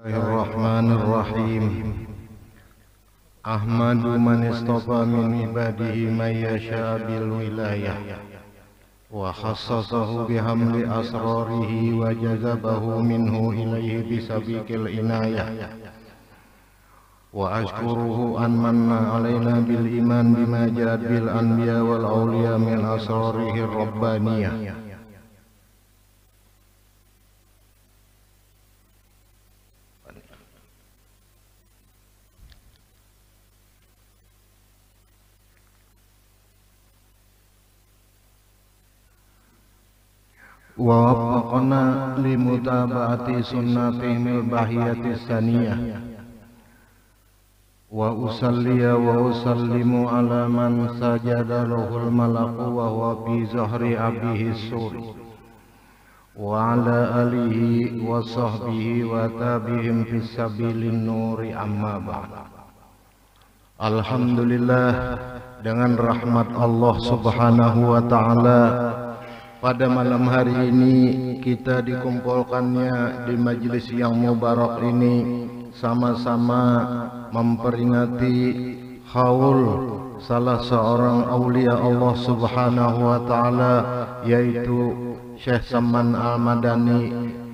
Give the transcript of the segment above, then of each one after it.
Bismillahirrahmanirrahim. Ahmadu man istafa min ibadihi man yasha bil wilayah wa khassasahu bihamli asrarihi wa jazabahu minhu ilaihi bisabiqil inayah wa ashkuruhu an manna alaina bil iman bima ja'at bil anbiya wal awliya min asrarihi rabbaniyah. Wa waffaqna limutaba'ati sunnatihil bahiyatis saniyah wa usalliya wa usallimu ala man sajada lahul malaku wa huwa fi zahri abihi suri wa ala alihi wa sahbihi wa tabihim fis sabilin nuri amma ba'd. Alhamdulillah, dengan rahmat Allah subhanahu wa ta'ala, pada malam hari ini kita dikumpulkannya di majelis yang mubarak ini sama-sama memperingati haul salah seorang aulia Allah subhanahu wa ta'ala, yaitu Syekh Samman Al-Madani,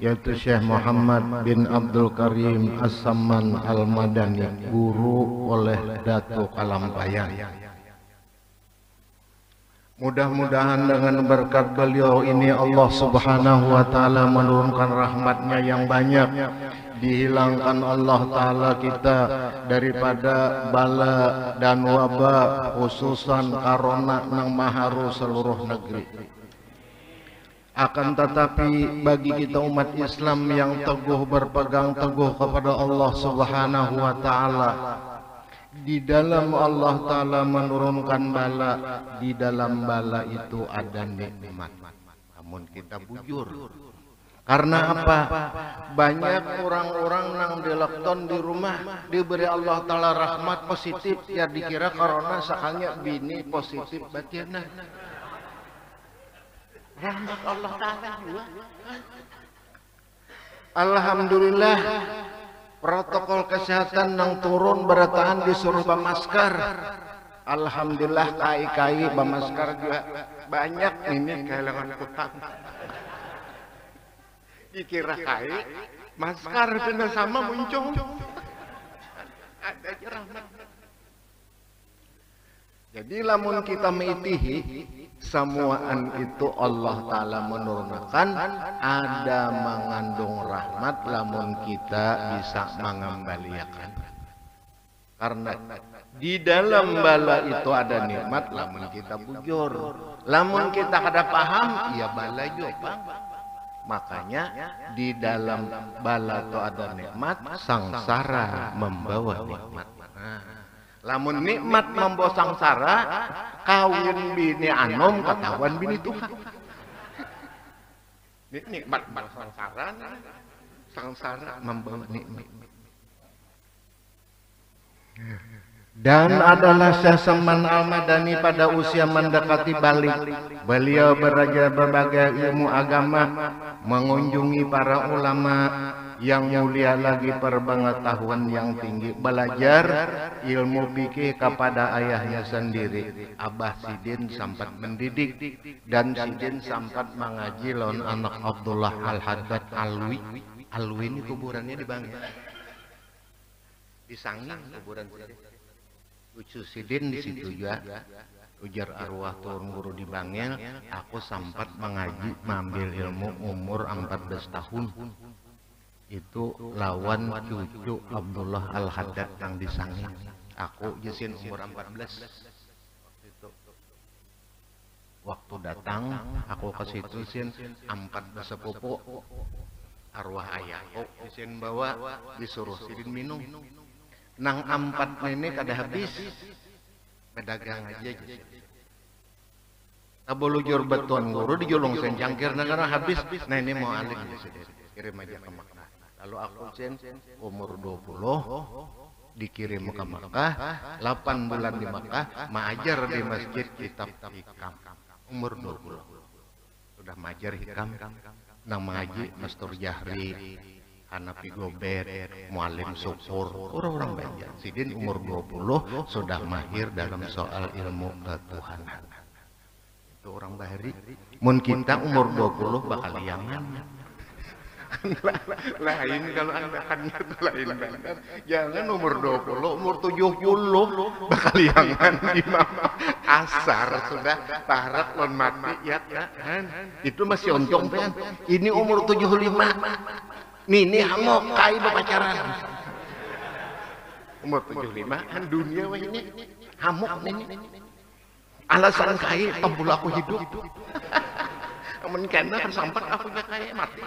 yaitu Syekh Muhammad bin Abdul Karim As-Samman Al-Madani, guru oleh Datuk Kalampayan. Mudah-mudahan dengan berkat beliau ini Allah subhanahu wa ta'ala menurunkan rahmatnya yang banyak, dihilangkan Allah ta'ala kita daripada bala dan wabah, khususan corona nang maharu seluruh negeri. Akan tetapi bagi kita umat Islam yang teguh berpegang teguh kepada Allah subhanahu wa ta'ala, di dalam Allah ta'ala menurunkan bala, di dalam bala itu ada nikmat. Namun kita bujur. Karena apa? Banyak orang-orang yang di lockdown di rumah, diberi Allah ta'ala rahmat positif, ya dikira corona sakanya bini positif batinah. Rahmat Allah ta'ala juga. Alhamdulillah, protokol kesehatan yang turun berataan disuruh bamaskar. Alhamdulillah, kai-kai bamaskar juga banyak ini kehilangan kutang. Dikira kai, maskar pindah sama muncul. Ada rahmat. Jadi lamun kita meitihi, semuaan itu Allah ta'ala menurunkan, ada mengandung rahmat lamun kita bisa mengembalikan. Karena di dalam bala itu ada nikmat lamun kita bujur. Lamun kita kada paham, ya bala juga. Makanya di dalam bala itu ada nikmat, sangsara membawa nikmat. Lamun nikmat membawa sangsara, kawin bini anom ketahuan bini Tuhan. Nikmat sangsara, sangsara membawa nikmat. Dan adalah Syekh Samman Al-Madani pada usia mendekati balik. Beliau belajar berbagai ilmu agama, mengunjungi para ulama yang mulia lagi, pengetahuan yang tinggi, belajar ilmu fikih kepada ayahnya sendiri. Abah Sidin sempat mendidik, dan Sidin sempat mengaji lawan anak Abdullah Al-Haddad Alwi. Alwi ini kuburannya di Bangil, di Sangin kuburan Sidin. Ucu Sidin di situ juga. Ujar arwah turun guru di Bangil, aku sempat mengaji mengambil ilmu umur 14 tahun. Itu lawan cucu Abdullah Al-Haddad yang di Sangin. Aku jesin umur 14. Waktu datang aku ke situ sin 14 sepupu arwah ayahku jesin bawa, disuruh Sidin minum. Nang 4 nenek kada habis, pedagang aja jesin. Abulujur beton guru dijulung sen cangkir negara habis. Nah ini mau alik jesin, kirim aja ke Makkah. Lalu aku sen umur 20 dikirim ke Makkah, 8 bulan di Makkah, mengajar di masjid kitab hikam. Umur 20 sudah mengajar hikam, nang mengaji Mastur Jahri, Hanafi Gobet, Mualim Syukur, orang-orang Banjar. Sidin umur 20 sudah mahir dalam soal ilmu ketuhanan. Itu orang Bahari. Mun kita umur 20 bakal liangan. Lain kalau anda kan lain banget. Jangan umur 20, umur 70 bakal liangan imam asar sudah taharat lon mati ya kan. Itu masih oncong kan. Ini umur 75. Nini amok kai berpacaran. Umur 75 kan dunia wah ini hamok ini. Alasan kai pembulu aku hidup. Amun kana kan sampai aku gak kaya mati.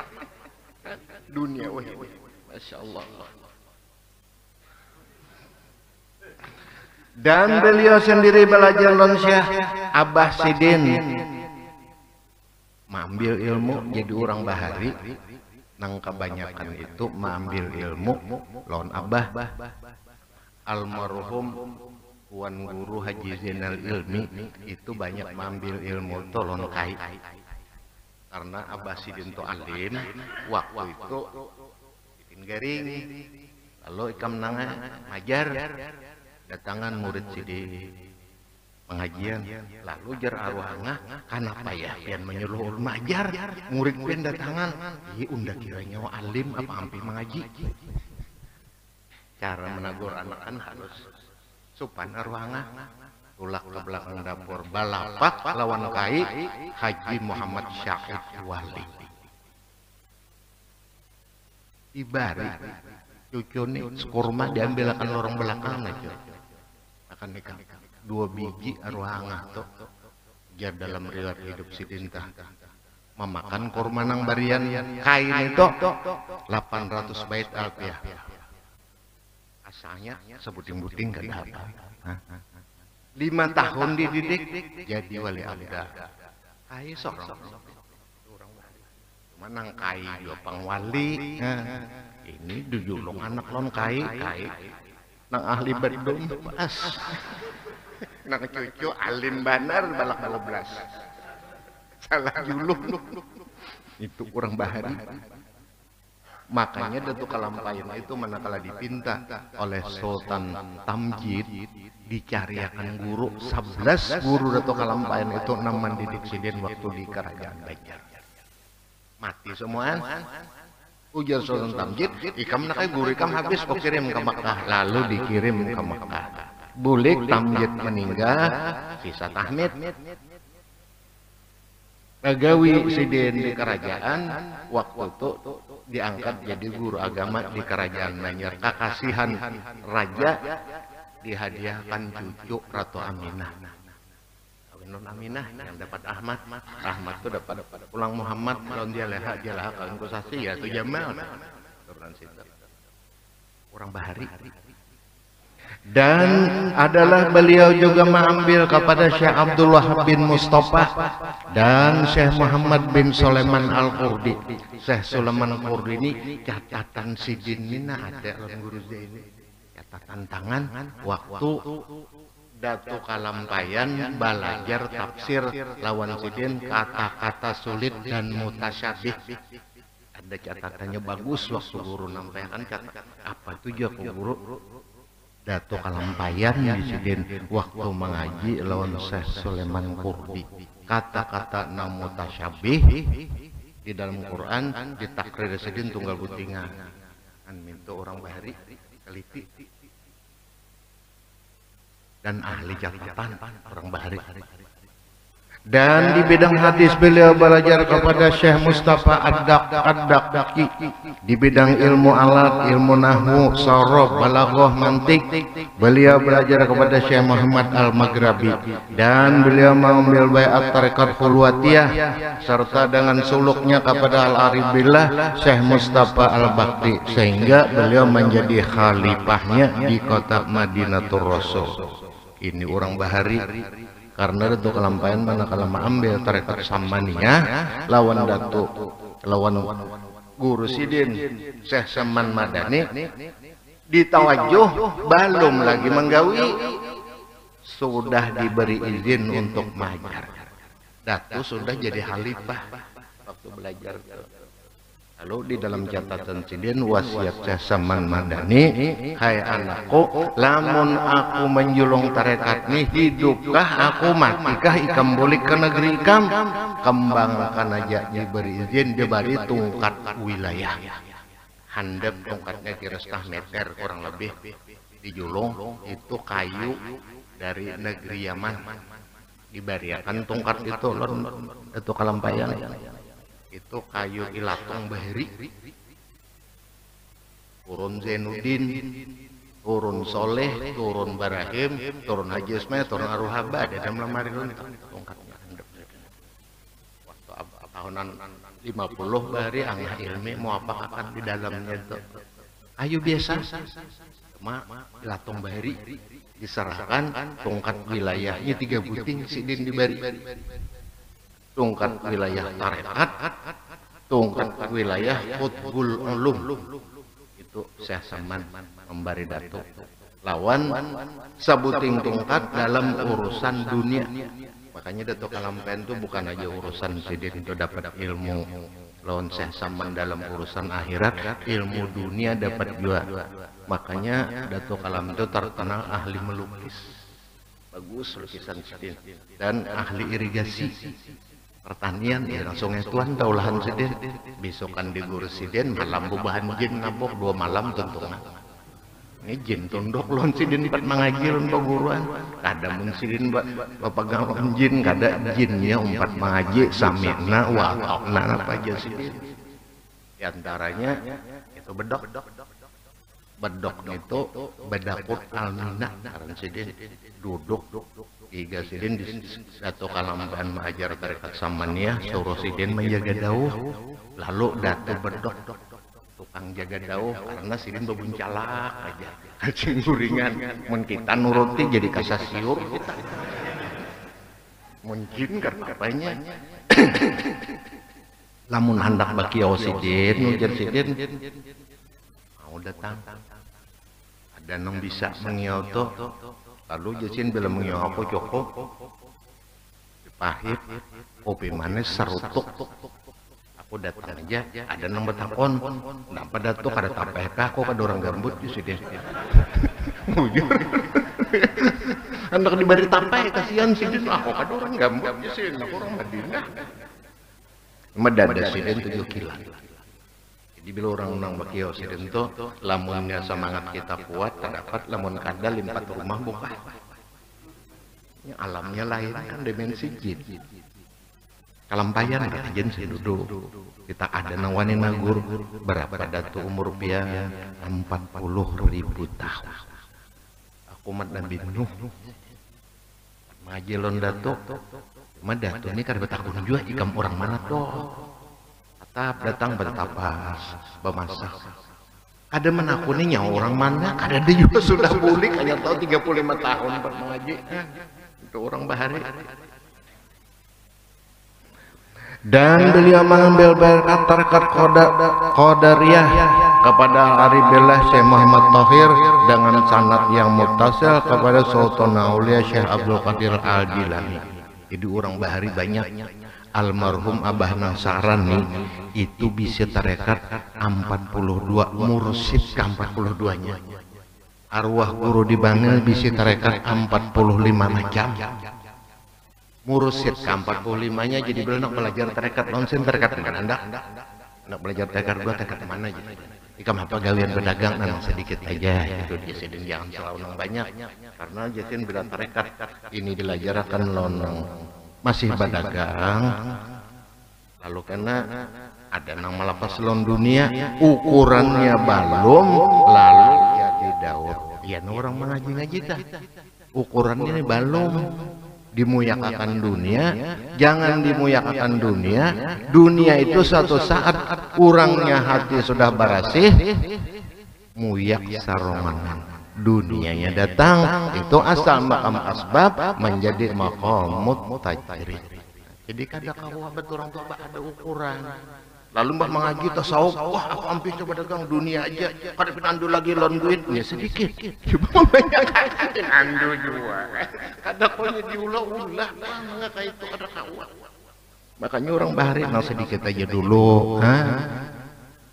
Dunia wah ini. Masya Allah. Dan beliau sendiri belajar lon Syekh Abah Sidin. Mengambil ilmu jadi orang Bahari. Nang kebanyakan itu mengambil ilmu lawan Abah almarhum Tuan Guru Haji Zainal Ilmi itu banyak mengambil ilmu itu lawan kai karena Abah Sidin itu alim waktu itu bikin garing lalu ikam nanga ngajar datangan murid Sidin pengajian lalu jar arwahna kenapa ya pian menyuruh majar murid pian datangan iya unda kiranya alim apa ampi mengaji cara menegur anak kan harus sopan arwahna tulak ke belakang dapur balapak lawan kai Haji Muhammad Syahid Wali ibari cucu nih kurma diambil akan lorong belakang aja akan nikah 2 biji arwah tuh jar dalam riwayat hidup Sidin tah memakan kurma nang barian kain itu 800 bait alfiah asalnya sebuting-buting kan apa 5 tahun dididik jadi wali abda kai sok manang kai jopang wali ini dujulung anak lon kai nang ahli bedung pas nak cucu alim banar balak 12 salah julung itu kurang Bahari makanya Datuk Kalampayan itu manakala dipinta oleh Sultan Tamjid dicariakan guru 11 guru Datuk Kalampayan itu naman didik Sidin waktu di Kerajaan Banjar mati semuaan ujar Sultan Tamjid ikam nakai guru ikam habis kok kirim ke Makkah lalu dikirim ke Makkah Bulik Tamjid meninggal sisa Tahmid Pagawi Sidin di kerajaan waktu itu diangkat jadi guru agama di Kerajaan Banjar kekasihan raja dihadiahkan cucu Ratu Aminah Nun Aminah yang dapat Ahmad itu dapat pulang Muhammad lawan dia leha kalian kusasi ya itu Jamal orang Bahari dan adalah beliau juga mengambil kepada Syekh Abdul Wahab bin Mustafa dan Syekh Muhammad bin Sulaiman Al-Qurdi. Syekh Sulaiman Al-Qurdi ini catatan Sidin ini ada dalam guru ini catatan tangan waktu Datuk Kalampayan belajar tafsir lawan Sidin kata-kata sulit dan mutasyabih ada catatannya bagus waktu guru nampaikan kata apa itu juga guru Datuk Kalampayan di Sidin waktu mengaji lawan Syekh Sulaiman Qurdi kata-kata nang mutasyabih di dalam Quran ditakrir Sidin tunggal butingan kan minta orang Bahari teliti dan ahli catatan orang Bahari dan di bidang hadis beliau belajar kepada Syekh Mustafa Ad-Daqi di bidang ilmu alat, ilmu nahwu, sorof, balaghah, mantik beliau belajar kepada Syekh Muhammad Al-Maghrabi dan beliau mengambil baiat tarekat Khulwatiyah serta dengan suluknya kepada Al-Arif Billah Syekh Mustafa Al-Bakti sehingga beliau menjadi khalifahnya di kota Madinatul Rasul. Ini orang Bahari karena Datuk Kalampayan manakala mengambil tarekat Samaniyah lawan Datuk lawan guru Sidin Syekh Saman Madani ditawajuh belum lagi menggawi sudah diberi izin untuk mengajar Datuk sudah jadi khalifah waktu belajar ke Lalu di dalam catatan sidin wasiat Syekh Saman Madani, hai anakku, lamun aku menjulung tarekat nih, hidupkah aku matikah ikam balik ke negeri ikam, kembangkan aja diberi izin diberi tungkat wilayah, handap tungkatnya kira setengah meter kurang lebih, dijulung itu kayu dari negeri Yaman, dibariakan tungkat itu kalampayan. Itu kayu ilatong bahari, turun Zainuddin, turun Soleh, turun Barahim, turun Haji Ismail, turun Aruhaba, ada dalam lemari tongkatnya. Waktu tahunan 50 bahari angah ilmi mau apa akan di dalamnya itu kayu biasa, cuma ilatong bahari diserahkan tongkat wilayahnya 3 buting sidin dibari. Tungkat wilayah tarekat, tungkat wilayah Qutbul Ulum, itu Syekh Saman memberi datuk lawan sabuting tungkat dalam urusan dunia. Makanya datuk Kalampen itu bukan aja urusan sidin itu dapat ilmu, lawan Syekh Saman dalam urusan akhirat, ilmu dunia dapat juga. Makanya datuk Kalam itu terkenal ahli melukis, bagus lukisan sidin, dan ahli irigasi pertanian ya langsung tuan taulahan sidin besokan di guru sidin malam bubahan jin nabok 2 malam tentunya ini jin tunduk lon sidin 4 mengaji lon paguruan kada mun sidin bapak gawan jin kada jinnya 4 mengaji samina watokna apa aja sidin diantaranya itu bedok itu bedakut almina karena sidin duduk Iga sidin di satu kalamban mengajar tarekat Samaniyah, suruh sidin menjaga dauh, lalu datu bedok tukang jaga dauh karena sidin bebuncalak aja, kacing guringan, mun kita nuruti jadi kasasiur kita, mungkin karena apanya, lamun hendak bakiau sidin, nujar sidin, mau datang, ada yang bisa mengioto. Lalu jasin bila mengiau aku cukup pahit kopi manis serutuk aku datang aja ada nang betakon nah pada tuh kada tapeka aku kada orang gambut di sini mujur hendak diberi tapai kasihan sidin aku kada orang gambut di sini aku orang Madinah medada sidin 7 kilan. Jadi bila orang nang bakio sidin tuh lamunnya semangat kita kuat terdapat lamun kada limpat rumah buka. Ya, alamnya lain kan dimensi jin. Kalampayan jin duduk. Kita ada nang wani nagur berapa datu umur pian 40.000 tahun. Aku mat Nabi Nuh. Maji lon datu. Madatu ini kada betakun juga ikam orang mana tuh. Datang bertapas, bermasak. Ada menakuninya orang mana? Ada dia juga sudah bulik, hanya tahu 35 tahun mengaji. Itu orang bahari. Dan beliau mengambil berkat tarekat Qadariyah kepada Aribillah Syekh Muhammad Tahir dengan sanad yang muttasil kepada Sultan Aulia Syekh Abdul Qadir Al-Jilani. Jadi orang bahari banyak. Almarhum Abah Nasaran nih itu bisa tarekat 42 mursid ke 42-nya. Arwah guru di Bangil bisa tarekat 45 macam. Mursid ke 45-nya jadi belum belajar tarekat nonsen tarekat kan Anda? Nak belajar tarekat gua tarekat mana aja. Ikam apa gawian pedagang nang sedikit aja itu dia sidin jangan selalu banyak karena jatin bila tarekat ini dilajarkan lonong masih berdagang lalu karena ada nang melepas lon dunia ukurannya balum lalu ya didaur ya orang mengaji-ngaji tah ukurannya ini balum dimuyakakan dunia jangan dimuyakakan dunia itu suatu saat kurangnya hati sudah barasih muyak sarongan dunianya datang itu asal makam asbab menjadi maqamut tajrid. Jadi kada kawa bet orang tua ada ukuran. Lalu mbah mengaji tasawuf, wah aku hampir coba dagang dunia aja. Kada pinandu lagi lon duit ya sedikit. Coba banyak pinandu juga. Kada konya diulah-ulah mah kayak itu kada kawa. Makanya orang bahari nang sedikit aja dulu,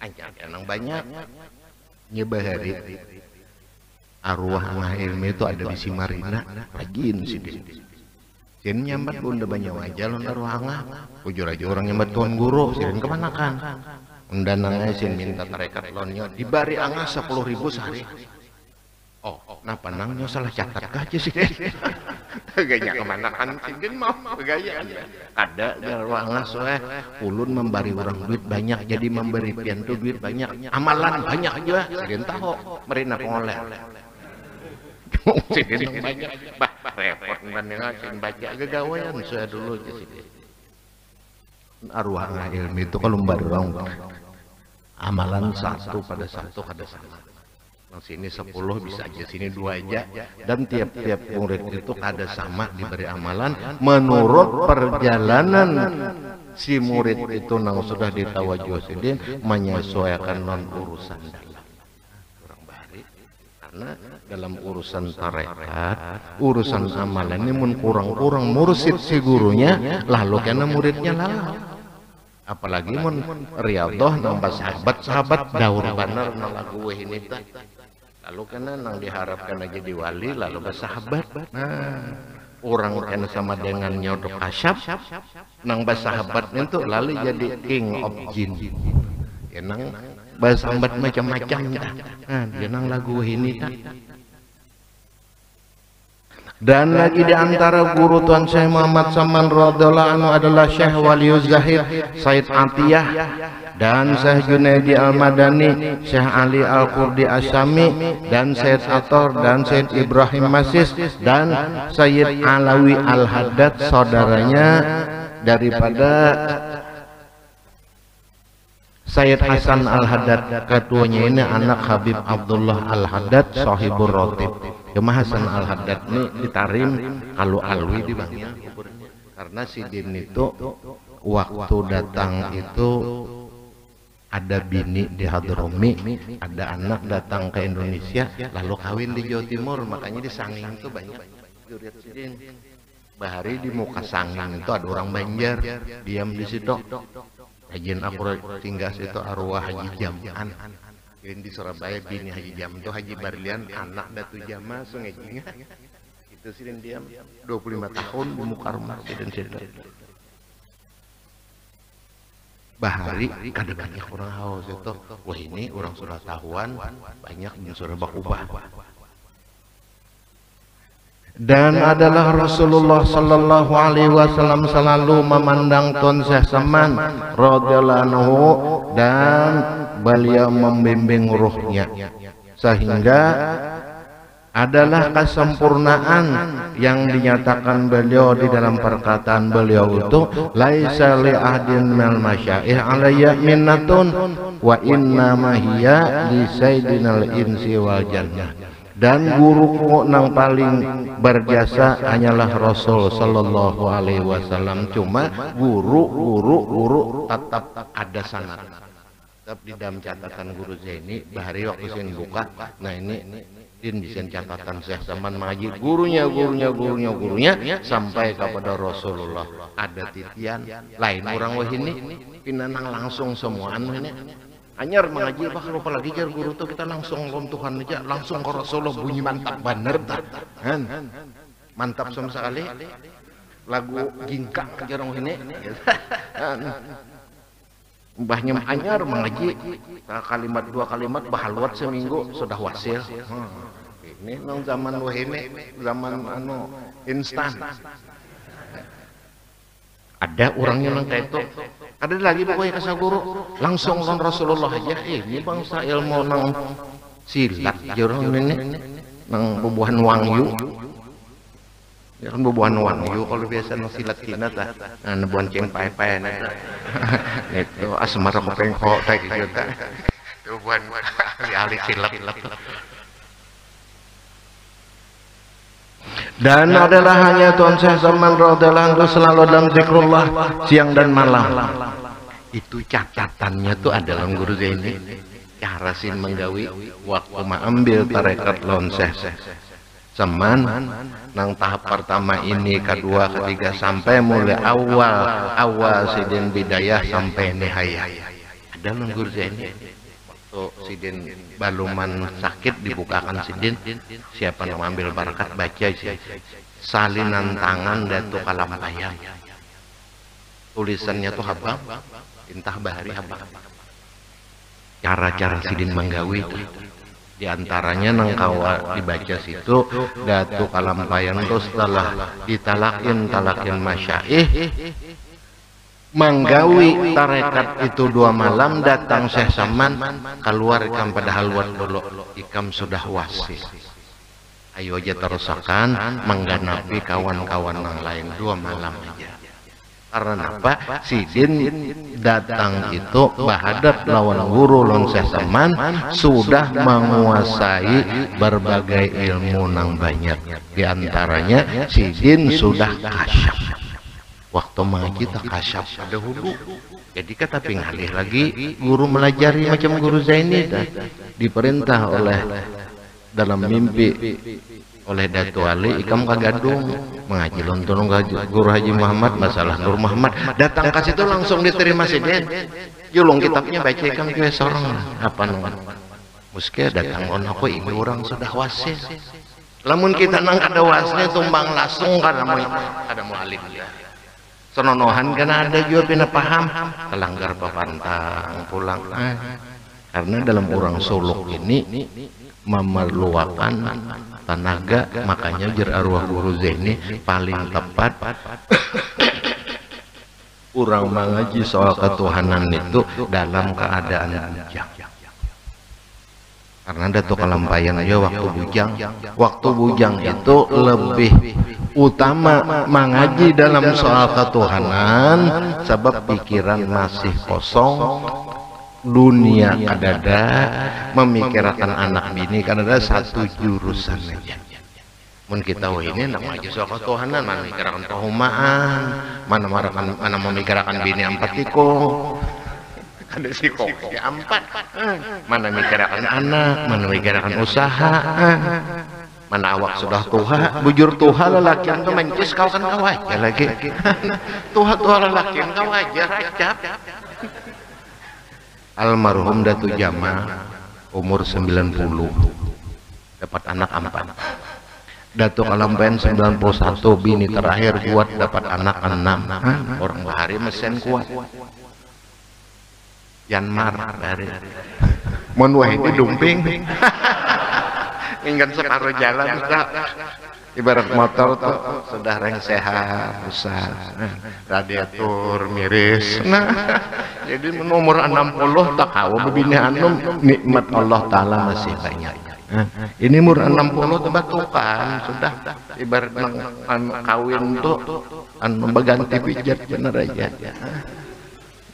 Anjak nang banyak nyebahari arwah angah ilmu itu ada di Simarina rajin sih dia. Sin nyambat bunda banyak aja lon arwah angah. Ujur aja orang nyambat tuan guru, sin kemana kan? Undan angah sin minta tarekat lonnya dibari angah 10.000 sehari. Oh, nah panangnya salah catat aja sih. Gaya kemana kan sih mau gaya ada arwah angah soalnya ulun memberi orang duit banyak jadi memberi piantu duit banyak amalan banyak aja. Sin tahu merina pengoleh. Sidin banyak bah repot banding aja baca gagawayan saya dulu aja sih. Arwah ilmu itu kalau membarang amalan satu pada satu kada sama. Yang sini 10 bisa aja sini 2 aja dan tiap-tiap murid itu kada sama diberi amalan menurut perjalanan si murid itu nang sudah ditawajuh sidin menyesuaikan non urusan dalam. Karena dalam urusan tarekat, urusan amalan ini mun kurang-kurang mursid si gurunya, lalu karena muridnya lalu. Apalagi mun riyadhah nambah sahabat-sahabat daur banar nang lagu ini tak. Lalu karena nang diharapkan jadi wali lalu bersahabat. Nah, orang kan sama dengan nyodok asyap, nang bersahabat itu lalu jadi king of jin. Ya nang bersahabat macam-macam dah. Nah, dia nang lagu ini tak. Dan lagi di antara guru Tuan Syekh Muhammad Saman radhiyallahu anhu adalah Syekh Waliuz Zahid Said Atiyah dan Syekh Junaidi Al-Madani, Syekh Ali Al-Qurdi Asyami dan Syed Ator dan Syed Ibrahim Masis dan Syed Alawi Al-Haddad saudaranya daripada Syed Hasan Al-Haddad. Ketuanya ini anak Habib Abdullah Al-Haddad sahibur rotib. Cuma Hasan Al-Haddad ini ditarim kalau alwi di bangnya karena si Din itu waktu datang itu ada bini di Hadromi, ada anak datang ke Indonesia lalu kawin di Jawa Timur, makanya di Sanging itu banyak juriat si Din. Bahari di muka Sanging itu ada orang Banjar diam di situ. Rajin aku tinggal situ arwah Haji Jaman. Ini di Surabaya bini Haji Jam itu Haji Barlian anak Datu Jama sungainya itu sih diam 25 tahun di muka rumah dan situ bahari kada banyak orang haus itu wah ini orang sudah tahuan banyak yang sudah bakubah. Dan adalah Rasulullah Sallallahu Alaihi Wasallam selalu memandang Tuan Syekh Saman radhiyallahu anhu dan beliau membimbing ruhnya sehingga adalah kesempurnaan yang dinyatakan beliau di dalam perkataan beliau itu laisa li ahdin minal masyaikh alayya minnatun wa inna ma hiya li sayyidinal insi wal jannah. Dan guruku nang paling berjasa hanyalah Rasul Sallallahu Alaihi Wasallam. Cuma guru tetap ada sanad. Tetap di dalam catatan guru Zaini bahari waktu saya buka. Nah ini din bisa catatan Syekh Saman mengaji gurunya sampai kepada Rasulullah. Ada titian lain orang wah ini pinanang langsung semua anu ini. Anyar mengaji bah lupa lagi jar guru tuh kita langsung lom Tuhan aja langsung ke Rasulullah bunyi mantap bener kan mantap sama sekali lagu gingkak jarang ini mbahnya anyar mengaji kalimat 2 kalimat bahaluat seminggu sudah wasil ini nang zaman wahini zaman anu instan ada orangnya nang kayak itu. Ada lagi pokoknya kasih guru langsung lawan Rasulullah aja. Ini bangsa ilmu nang silat jorong ini nang bubuhan wangyu. Ya kan bubuhan wangyu kalau biasa nang silat Cina tah. Nah bonceng pai-pai nah. Itu asmara kopengko teh gitu tah. Bubuhan ahli silat. Dan adalah hanya Tuan Syekh Saman radhiyallahu anhu selalu dalam zikrullah siang dan malam. Itu catatannya tuh adalah guru Zaini. Cara sin menggawi waktu mengambil tarekat lawan Syekh Saman nang tahap pertama ini, kedua, ketiga sampai mulai awal sidin bidayah sampai nihayah. Ada guru Zaini. Tuh sidin baluman sakit dibukakan sidin, siapa yang ambil barakat baca sih. Salinan tangan datu kalampayan. Tulisannya tuh habang, intah bahari habang. Cara-cara sidin menggawi itu. Di antaranya nang kawa dibaca situ datu kalampayan tuh setelah ditalakin masyaih manggawi tarekat itu 2 malam datang Syekh Saman keluar ikam padahal luar dulu ikam sudah wasis ayo aja terusakan mengganapi kawan-kawan yang lain 2 malam aja karena apa sidin datang itu bahadap lawan guru lawan Syekh Saman sudah menguasai berbagai ilmu nang banyak diantaranya sidin sudah kasyaf waktu mengaji tak kasyaf pada hulu jadi kata pingalih lagi guru melajari macam guru Zaini dan diperintah oleh dalam mimpi oleh Datu Ali ikam kagadung mengaji lontong guru Haji Muhammad masalah Nur Muhammad datang ke situ langsung diterima sidin julung kitabnya baca ikam kue sorong apa nang muske datang on aku ini orang sudah wasis lamun kita nang kada wasnya tumbang langsung kada mau alim ya senonohan karena ada juga pina paham kelanggar papantang pulang karena dalam orang suluk ini memerlukan tenaga makanya jer arwah guru Zaini paling tepat orang mengaji soal ketuhanan itu dalam keadaan bujang karena Datuk Kalampayan aja waktu bujang itu lebih utama mengaji dalam soal ketuhanan sebab pikiran masih kosong dunia kadada memikirkan anak bini kadada satu jurusan aja mun kita ini nama aja soal ketuhanan mana memikirkan perumahan mana memikirkan bini 4 tikung ada si kopi 4 mana memikirkan anak mana memikirkan usaha mana awak sudah tuha bujur tuha lelakian tuh mencis kau kan kau aja lagi tuha lelakian kau aja racap almarhum Datu Jamal umur 90 dapat anak 4 Datu Kalampayan 91 bini terakhir kuat dapat anak 6 orang bahari mesin kuat Yanmar dari mon wahidi dumping ingin separuh jalan ibarat motor tuh sudah reng sehat besar radiator miris jadi nomor 60 tak kau begini anum nikmat Allah Ta'ala masih banyak ini umur 60 tebatukan sudah ibarat kawin tuh membaganti pijat bener aja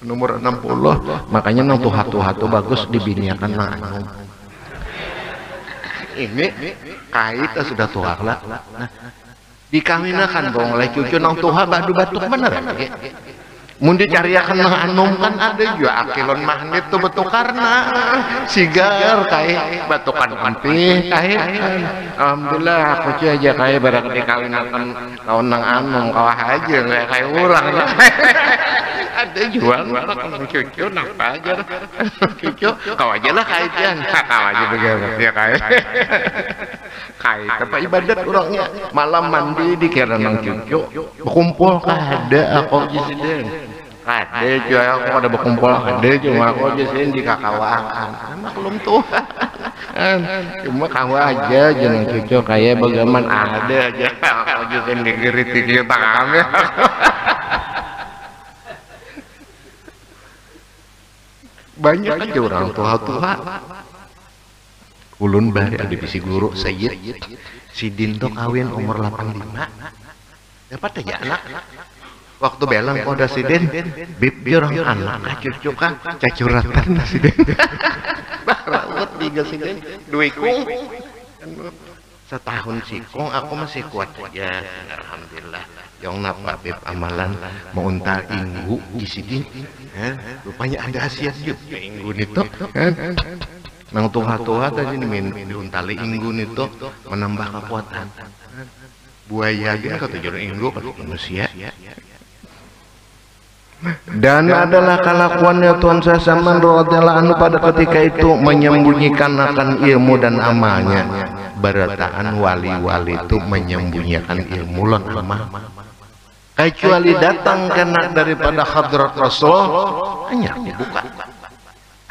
nomor 60 makanya nang tuha-tuha tuh bagus dibiniakan nang anum ini kait sudah tua lah dikawinakan dong oleh cucu nang tuha badu batuk bener mun dicariakan nang anum kan ada juga akilon magnet tuh betul karena sigar kai batukan ampih kai alhamdulillah aku aja kai barang dikawinakan lawan nang anum kawah aja nggak kayak orang ada jual cucu napa aja cucu kau aja lah kaitnya kau aja begitu ya kait apa ibadat orangnya malam mandi dikira nang cucu berkumpul ada aku jisiden ada juga aku ada berkumpul ada cuma aku jisiden di kakawakan maklum Tuhan cuma kau aja jangan cucu kayak bagaimana ada aja aku jisiden digeritik kita kami banyak aja orang tua ulun bari ada bisi guru Sayyid Sidin tuh kawin umur 85 dapat aja anak waktu belang kok ada Sidin bib orang anak cucu kah cacuratan Sidin bakrawat 3 Sidin 2 kung setahun sikung aku masih kuat aja alhamdulillah yang napa bib amalan mau untal inggu di sini rupanya ada khasiat juga inggu itu nang tuha-tuha tadi diuntali inggu itu menambah kekuatan buaya gini kata juru inggu manusia Dan adalah kelakuannya Tuan Syekh Saman radhiyallahu anhu pada ketika itu menyembunyikan akan ilmu dan amalnya. Berataan wali-wali itu menyembunyikan ilmu lan amal. Kecuali datang kena daripada hadrat Rasul hanya dibuka.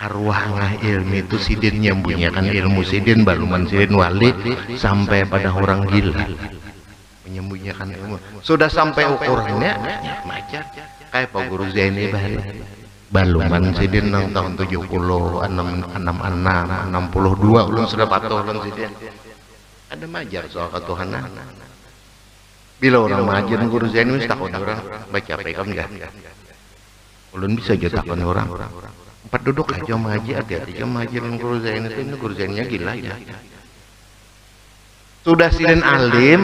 Arwah ngah ilmu itu sidin menyembunyikan ilmu sidin baluman sidin wali sampai pada orang gila. Menyembunyikan ilmu. Sudah sampai ukurannya macam kayak Pak Guru Zaini bahari baluman sidin nang tahun 70 66 62 ulun sudah patuh ulun sidin ada majar soal ketuhanan bila orang majar Guru Zaini mesti takut orang baca apa kan enggak ulun bisa aja takut orang empat duduk aja maji hati-hati aja maji Guru Zaini itu Guru Zaininya gila ya sudah sidin alim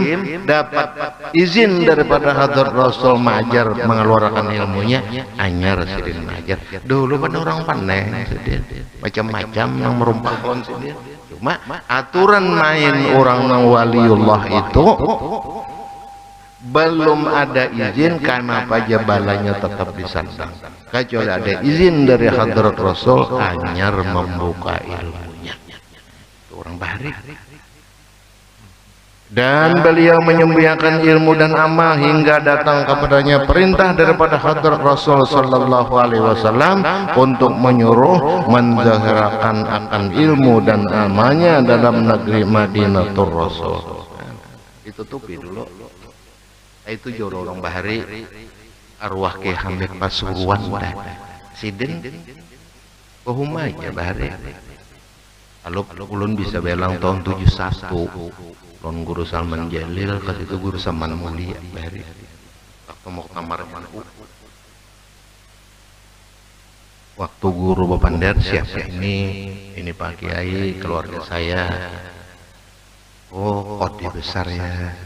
dapat izin daripada hadrat Rasul majar mengeluarkan ilmunya anyar sidin majar dulu kan orang pandai sidin macam-macam yang merumpak lon sidin cuma aturan main orang nang waliullah itu belum ada izin karena apa jabalannya tetap disandang kecuali ada izin dari hadrat Rasul anyar membuka ilmunya itu orang bahari. Dan beliau menyembunyikan ilmu dan amal hingga datang kepadanya perintah daripada hadrat Rasul sallallahu alaihi wasallam untuk menyuruh menzahirkan akan ilmu dan amalnya dalam negeri Madinatul Rasul. Ditutupi dulu. Itu joro orang bahari arwah Ki Hamid Pasuruan dah. Sidin kohuma aja bahari. Lalu ulun bisa belang tahun 71. Lon Guru Salman Jalil ke situ Guru Saman Mulia bahari waktu muktamar NU waktu Guru Bapander siapa ini Pak Kiai keluarga saya oh kodi besar ya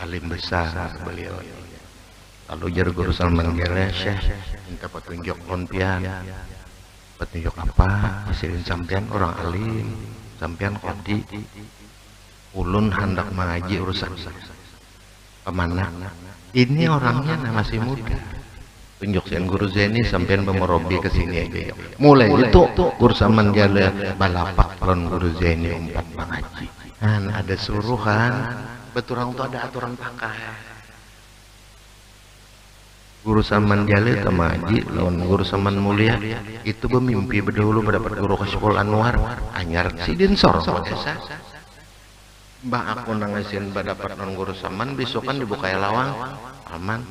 alim besar beliau lalu jar Guru Salman Jalil Syekh minta petunjuk lonpian petunjuk apa hasilin sampean orang alim sampean kodi ulun hendak mengaji urusan kemana ini orangnya masih muda tunjukkan Guru Zaini sampai memerobi ke sini aja mulai itu Guru Saman Jalil balapak lon Guru Zaini umpat mengaji kan ada suruhan betul orang itu ada aturan pakai Guru Saman Jalil mengaji lon Guru Saman Mulia itu bermimpi berdahulu mendapat Guru Kasiful Anwar anyar sidin sor desa Mbak aku nangisin dapat non Guru Saman besok kan dibuka lawang aman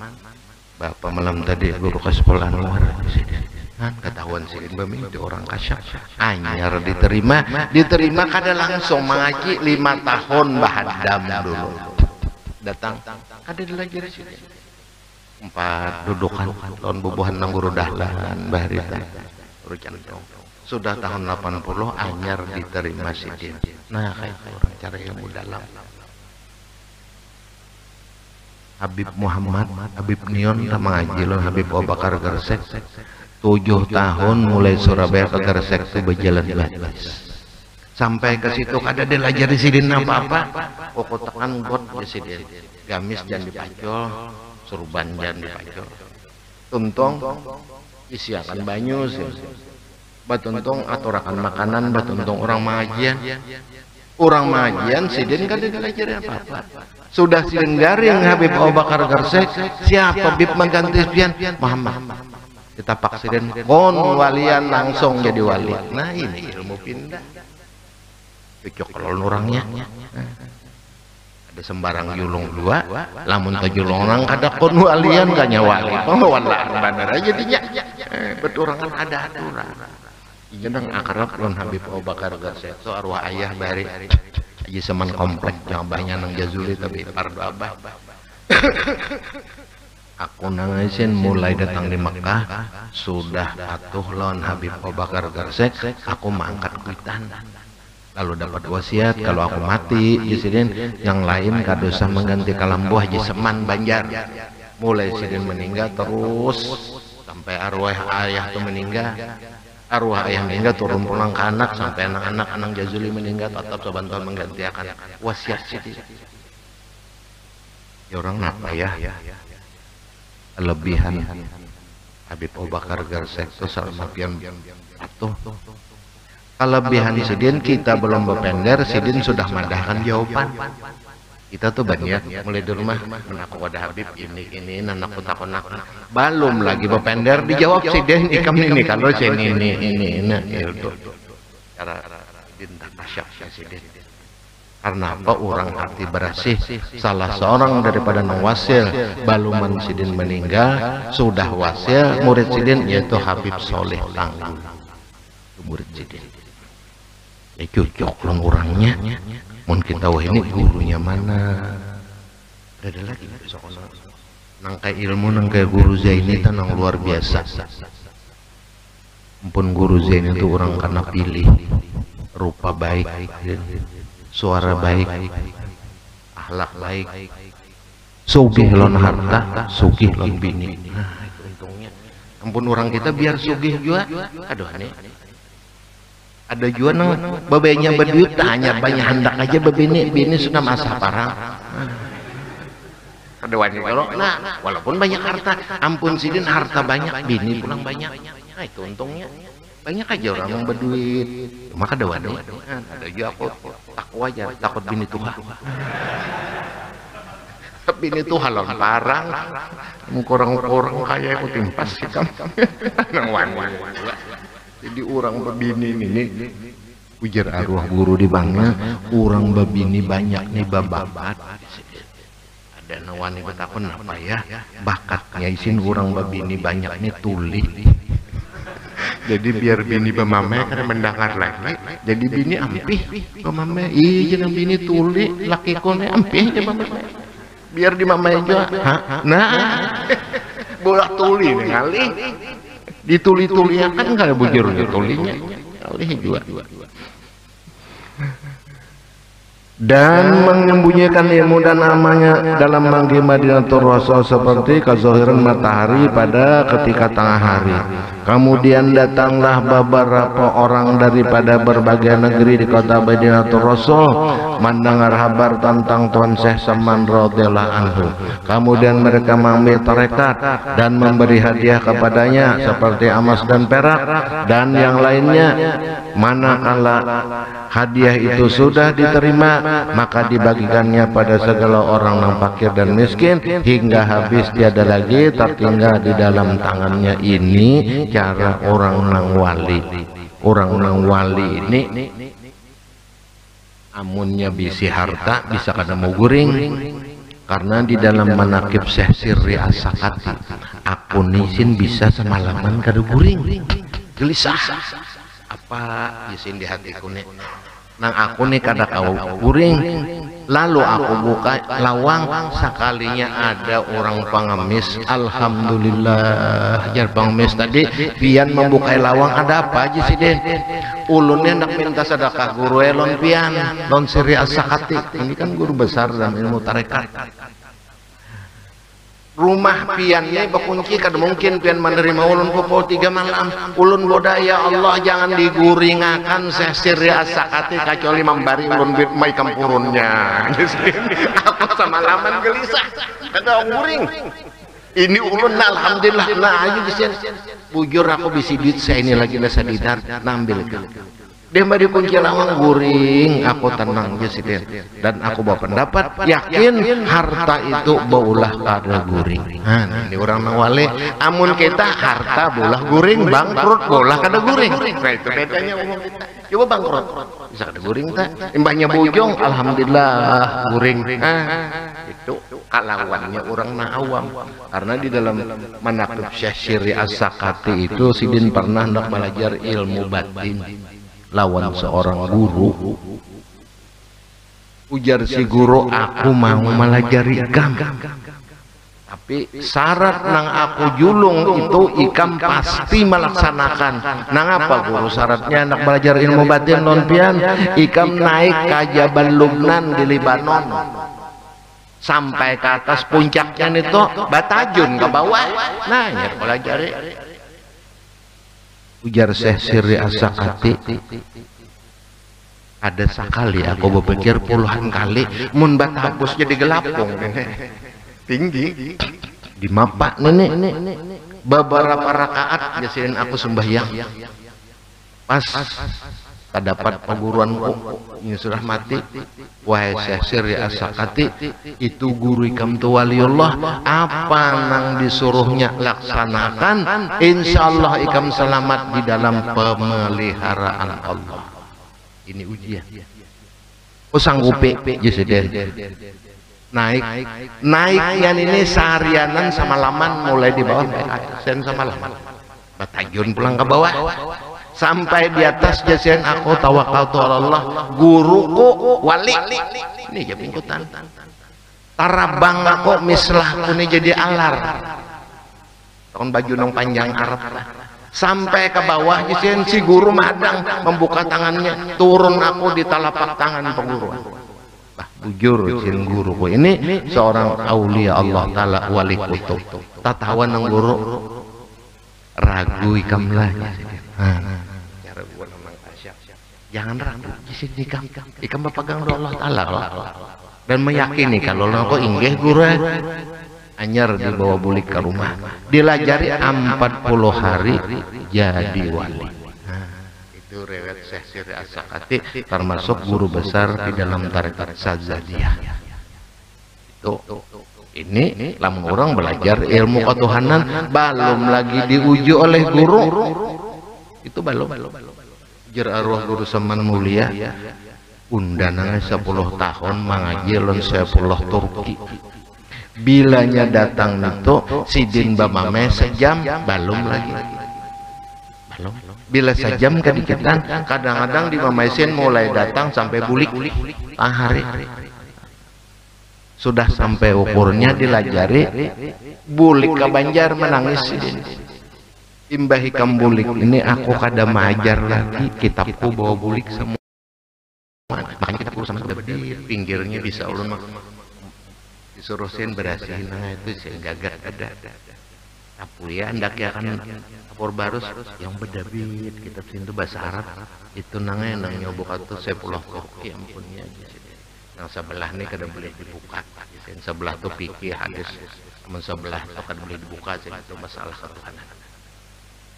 Bapak malam tadi Guru Kasiful Anwar kan ketahuan sidin bami orang kasyaf anyar diterima kada langsung mengaji 5 tahun bahadam dulu datang kada dilajari sidin 4 dudukan lawan bubuhan nang Guru Dahlan baharita Guru Cantong sudah tahun 80 anyar diterima sidin nah kayak orang cara ilmu dalam Habib Muhammad Habib Nion mengaji lon Habib Abu Bakar Gersek 7 tahun mulai Surabaya ke Gersek itu berjalan sampai ke situ kada dilajari sidin apa-apa pokok tekan got ya sidin gamis jangan dipacol surban jangan dipacol tuntong isiakan banyu sih batuntong aturakan makanan batuntong orang majian sidin kan dilajari apa-apa sudah sidin garing Habib Abu Bakar Gersek siapa Habib mengganti pian Muhammad kita pak sidin kon walian langsung jadi wali nah ini ilmu pindah cocok kalau orangnya ada sembarang julung dua lamun ke julung orang kada kon walian gak nyawali oh walah bener aja dinya betul orang kan ada aturan jeneng akrab lon Habib Abu Bakar Gersek so arwah ayah bari aja semen komplek jangan banyak nang jazuli tapi pardo abah aku nangisin mulai datang di Mekah sudah patuh lon Habib Abu Bakar Gersek aku mangkat kuitan lalu dapat wasiat kalau aku mati sidin yang lain kadosa mengganti kalambuh Haji Seman Banjar mulai sidin meninggal terus sampai arwah ayah tuh meninggal arwah ayah meninggal turun pulang ke anak sampai anak-anak anang jazuli meninggal tetap sebantuan menggantikan wasiat sidin ya orang apa ya kelebihan Habib Abu Bakar Garsek itu sama pian atuh. Kelebihan sidin kita belum berpender, sidin sudah madahkan jawaban. Kita tuh banyak mulai di rumah menaku wadah Habib ini anak takon belum lagi berpender dijawab sidin ikam ini kalau sini ini itu cara sidin tak kasyaf sidin. Karena apa orang hati berasih salah seorang daripada wasil baluman sidin meninggal sudah wasil murid sidin yaitu Habib Soleh Tangguh murid sidin ya cocok lang orangnya mungkin tahu ini gurunya mana ada lagi besok nangkai ilmu nangkai guru Zaini tanang luar biasa ampun guru Zaini itu orang karena pilih rupa baik suara baik, akhlak baik, sugih lon harta, sugih lon bini. Nah, itu untungnya. Ampun orang kita biar sugih juga, aduh aneh. Ada juga nang babenya berduit, hanya banyak hendak aja bini sudah masa parang. Ada wanita kalau, nah walaupun banyak harta, ampun sidin harta banyak, bini pulang banyak. Nah itu untungnya. Banyak aja orang yang berduit maka ada wadah ada juga aku wajar takut bini Tuhan bini Tuhan lon parang kurang kayak aku timpas sih kamu jadi orang berbini ini ujar arwah guru di bangnya orang berbini banyak nih babat ada nawani betakun apa ya bakatnya isin orang berbini banyak nih tuli jadi biar bini pemame karena mendengar lagi jadi bini ampih pemame iya jangan bini tuli laki kone ampih biar di mama juga nah bola tuli nih kali dituli-tuli kan nggak ada bujurnya tulinya kali juga dan menyembunyikan ilmu dan amalnya dalam manggi Madinatul Rasul seperti kezohiran matahari pada ketika tengah hari. Kemudian datanglah beberapa orang daripada berbagai negeri di kota Madinatul Rasul mendengar kabar tentang Tuan Syekh Saman radhiyallahu anhu. Kemudian mereka mengambil tarekat dan memberi hadiah kepadanya seperti emas dan perak dan yang lainnya. Manakala hadiah itu sudah diterima maka dibagikannya pada segala orang yang fakir dan miskin hingga habis tiada lagi tertinggal di dalam tangannya. Ini cara orang nang wali ini amunnya bisi harta bisa kada mau guring karena di dalam manakib Syekh Sirri As-Sakati aku nisin bisa semalaman kada guring gelisah apa isin di hatiku nih nang aku nih kada kau guring lalu aku buka lawang sekalinya ada orang pengemis alhamdulillah jar pengemis tadi pian membuka lawang ada apa aja sih den ulunnya nak minta sedekah guru elon pian non Sirri As-Sakati ini kan guru besar dalam ilmu tarekat rumah piannya berkunci kada mungkin pian menerima ulun pukul 3 malam ulun boda ya Allah jangan diguringakan Syekh Sirri As-Sakati kecuali membari ulun mai kampurunnya aku semalaman gelisah kada guring ini ulun alhamdulillah nah ayo geus bujur aku bisi duit saya ini lagi nasa didar nambil dia mbak dikunci lawang guring aku tenang ya sih dan aku bawa pendapat yakin harta itu baulah kada guring nah ini orang nawale amun kita harta bolah guring bangkrut bolah kada guring nah itu bedanya umum kita coba bangkrut bisa kada guring tak imbahnya bujung alhamdulillah guring itu kalawannya orang awam karena di dalam manaqib Syekh Sirri As-Sakati itu sidin pernah hendak belajar ilmu batin lawan seorang guru ujar si guru aku mau melajari ikam tapi syarat nang aku julung itu ikam pasti melaksanakan nang apa guru syaratnya nak belajar ilmu batin non pian ikam naik ke Jabal Lubnan di Libanon sampai ke atas puncaknya itu batajun ke bawah nah ya pelajari ujar Syekh Sirri As-Sakati ada sekali aku berpikir puluhan kali mun batapus jadi gelapung tinggi di mapak nenek beberapa rakaat jasirin aku sembahyang pas terdapat perguruanku ini sudah mati wahai Syekh Sirri As-Sakati itu guru ikam tu waliullah apa nang disuruhnya laksanakan insyaallah ikam selamat di dalam pemeliharaan Allah. Ini ujian sanggupi jasirin naik yang ini seharianan sama laman mulai di bawah sen sama laman batajun pulang ke bawah sampai di atas jasian aku tawakaltu Allah guruku wali ini jadi ikutan tarabang aku mislah ini jadi alar tahun baju nong panjang Arab sampai ke bawah jasian si guru madang membuka tangannya turun aku di telapak tangan pengguruan. Bujur sin guruku ini seorang aulia Allah taala wali kutub tatawan nang guru ragu ikam lagi cara gua nang tasya jangan ragu jisin ikam berpegang do Allah taala dan meyakini kalau kok inggih guru anyar dibawa bulik ke rumah dilajari 40 hari jadi wali. Itu riwayat Syekh Sirri As-Sakati termasuk guru besar di dalam tarekat Sadzaliyah. Itu ini lamun orang belajar ilmu ketuhanan belum lagi diuji oleh guru itu belum jar arwah guru Saman mulia undangan 10 tahun mengaji lon 10 Turki bilanya datang itu sidin bamame sejam belum lagi bila sejam kedikitan kadang-kadang di Mamaisin mulai datang sampai bulik hari sudah sampai ukurnya dilajari bulik ke Banjar menangis imbah hikam bulik ini aku kada majar lagi kitabku bawa bulik semua makanya kitabku sama di pinggirnya bisa ulun disuruhin berasihin nah itu sehingga gak ada apa ya hendak ya kan kapur barus yang bedabit kitab itu bahasa Arab itu nangnya nang nyobok atau 10 Turki ampunnya yang sebelah nih kada boleh dibuka yang sebelah tuh fikih hadis yang sebelah tuh kada boleh dibuka itu masalah ketuhanan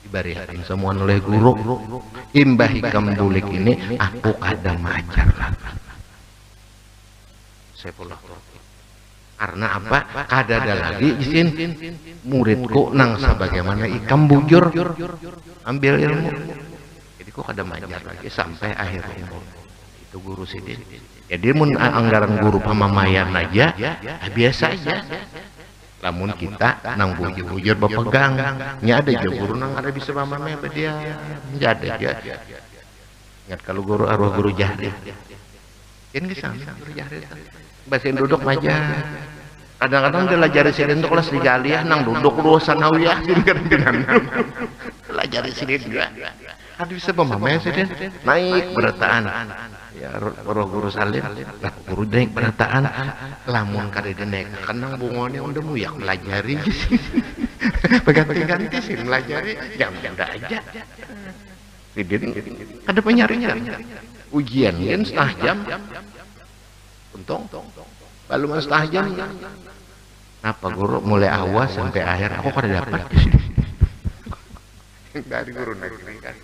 dibarihatin semua oleh guru imbah hikam bulik ini aku kada majar lagi 10 Turki karena apa kada ada lagi izin muridku nang sebagaimana ikam bujur ambil ilmu jadi kok kada majar lagi sampai akhir umur itu guru sidin jadi mun anggaran guru pamamayan aja biasa aja lamun kita nang bujur berpegang nya ada aja guru nang ada bisa pamamaya dia nya ada aja ingat kalau guru arwah guru Jahri kan kesana guru Jahri bahasin duduk aja kadang-kadang dia lajari sidin itu kelas 3 aliyah nang duduk dulu sanawiyah kadang-kadang lajari sidin juga ada bisa pemamaya sidin naik berataan ya roh guru salim lah guru naik berataan lamun kada naik kenang bungone udah muyak melajari berganti-ganti sih melajari jam-jam dah aja sidin ada penyaringan ujian kan setengah jam untung baru setengah jam apa guru mulai awal sampai akhir aku kada dapat dari guru negeri kan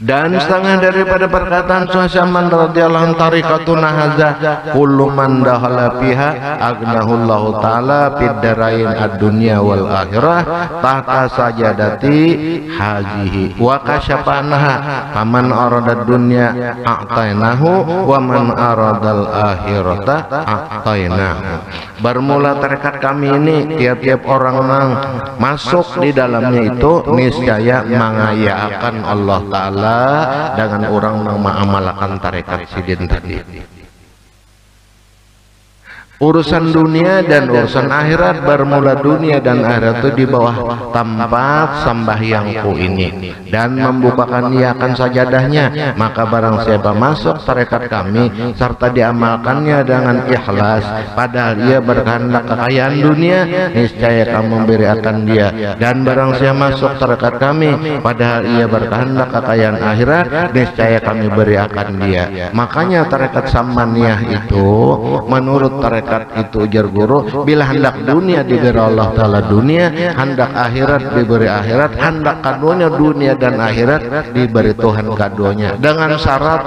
dan setengah daripada perkataan Saman radhiyallahu anhu tarikatun hadza kullu man dakhala fiha aghnahullahu taala fid darain ad-dunya wal akhirah tahta sajadati hazihi wa kasyafanha faman arada dunya a'tainahu wa man aradal akhirata a'tainahu. Bermula tarekat kami ini tiap-tiap orang nang masuk di dalamnya itu niscaya mengayakan Allah Ta'ala dengan orang yang mengamalkan tarekat sidin tadi. Urusan dunia dan urusan akhirat bermula dunia dan akhirat itu di bawah tempat sembahyangku ini dan membukakan iakan sajadahnya, maka barang siapa masuk tarekat kami serta diamalkannya dengan ikhlas padahal ia berkehendak kekayaan dunia, niscaya kamu berikan dia. Dan barang siapa masuk tarekat kami padahal ia berkehendak kekayaan akhirat, niscaya kami berikan dia. Makanya tarekat Samaniyah itu menurut tarekat tarekat itu ujar guru, bila hendak dunia diberi Allah Ta'ala dunia, hendak akhirat diberi akhirat, hendak kadonya dunia dan akhirat diberi Tuhan kadonya dengan syarat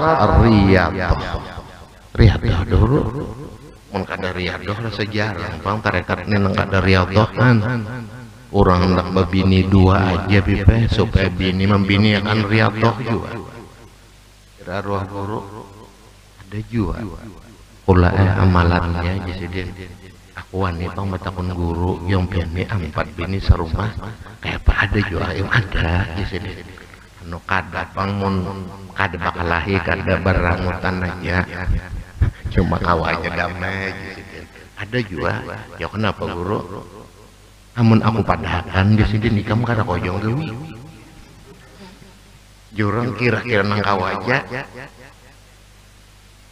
riyadhah dulu. Mun kada riyadhah lah sejarah pang tarekat neneng kada riyadhahan. Orang hendak babini dua aja pipe supaya bini membini akan riyadhah juga. Kira ruah guru ada juga. Pula amalannya jadi aku wanita matakun guru yang bini 4 bini serumah kayak apa ada juga yang ada jadi anu kada pangun kada bakalahi kada berangutan aja cuma kawanya damai jadi ada juga ya kenapa guru amun aku padakan di sini nikam kada kojong dewi jurang kira-kira nang kawaja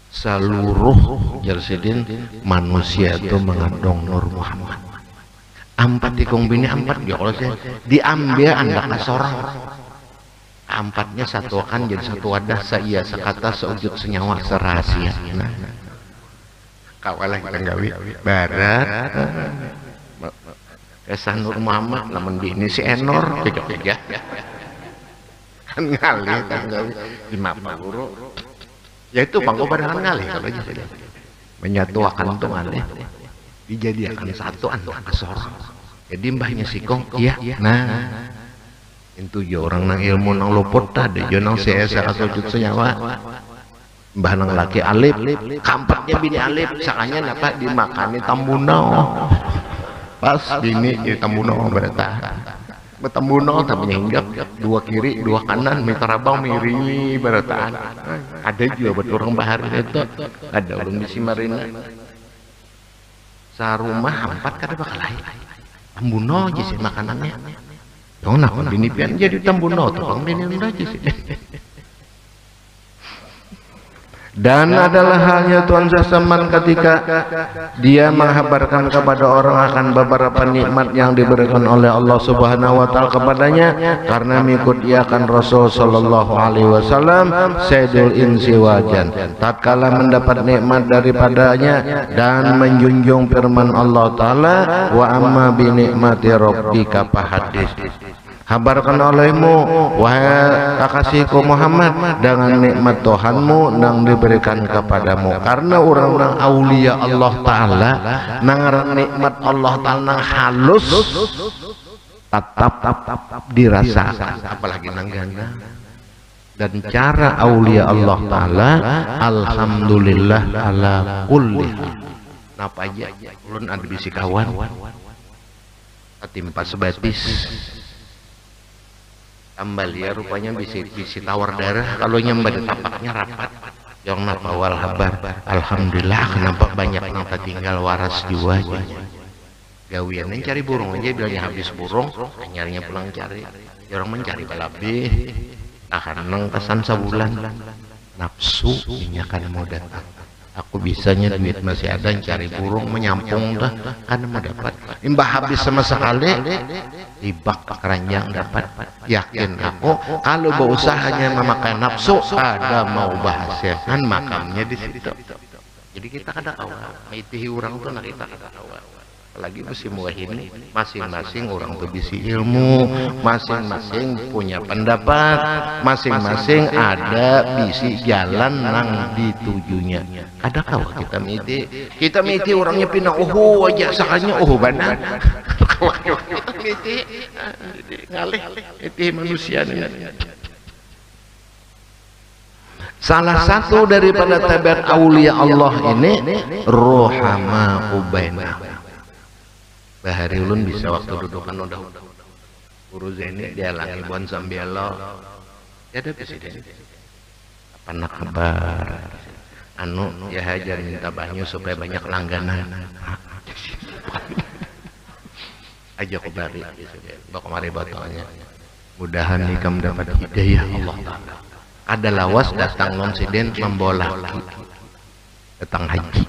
seluruh jersidin manusia itu mengandung Nur Muhammad 4 dikong bini 4 ya kalau saya diambil anak seorang 4-nya satu akan jadi satu wadah saya sekata seujud senyawa serahasia nah kawalah kita gawi barat Esah Nur Muhammad namun bini si Enor cocok aja kan ngali kan gawi di mama guru ya itu bangko badangan ngali kalau aja sudah menyatuakan tuh ngali dijadikan satu anak seorang jadi mbahnya sikong iya nah itu ya orang nang ilmu nang luput tadi ya nang seesa sujud senyawa mbah nang laki alif kampatnya bini alif sakanya napa dimakani tambunau pas bini jadi tambunau berita betambuno tapi hinggap 2 kiri 2 kanan mitarabang miri berataan ada juga buat orang bahar itu ada orang di Simarina sarumah 4 kada bakal lain tambuno aja sih makanannya dong nak bini pian jadi tambuno tuh bang bini aja sih dan adalah halnya Tuhan Sasaman ketika dia menghabarkan kepada orang akan beberapa nikmat yang diberikan oleh Allah Subhanahu wa Ta'ala kepadanya karena mengikut ia kan Rasul sallallahu alaihi wasallam sayyidul insi wajan tatkala mendapat nikmat daripadanya dan menjunjung firman Allah Ta'ala wa amma bi nikmati rabbika fahadits habarkan olehmu wahai kekasihku Muhammad dengan nikmat Tuhanmu yang diberikan kepadamu karena orang-orang aulia Allah Ta'ala nang nikmat Allah Ta'ala nang halus tetap dirasakan apalagi nang ganda dan cara aulia Allah Ta'ala alhamdulillah ala kulli napa aja ulun ada bisi kawan timpa sebatis tambal ya rupanya bisi tawar darah kalau nyembah tapaknya rapat yang napa wal habar alhamdulillah kenapa banyak yang tertinggal waras jiwa gawiannya cari burung aja bilangnya habis burung nyarinya pulang cari orang mencari balabih akan neng kesan sebulan nafsu minyakan mau datang aku bisanya duit masih ada cari burung menyampung dah kan mau dapat imbah habis sama sekali ribak keranjang dapat yakin aku kalau beusahanya memakai nafsu ada mau bahasnya kan makamnya di situ jadi kita kada awal maitihi orang tuh nak kita kada awal lagi musim ini masing-masing orang tuh bisi ilmu masing-masing punya pendapat masing-masing ada bisi jalan nang ditujunya ada kau kita miti orangnya pindah aja sakanya benar kita miti ngalih miti manusia salah satu daripada tabiat aulia Allah ini rohama ubainah bahari ulun bisa waktu dudukan udah guru Zaini dia langi buan sambialo ya ada presiden apa nak kabar anu ya hajar minta banyu supaya banyak langganan aja kembali bawa kemari botolnya mudahan nikam dapat hidayah Allah Ta'ala ada lawas datang non siden membola datang haji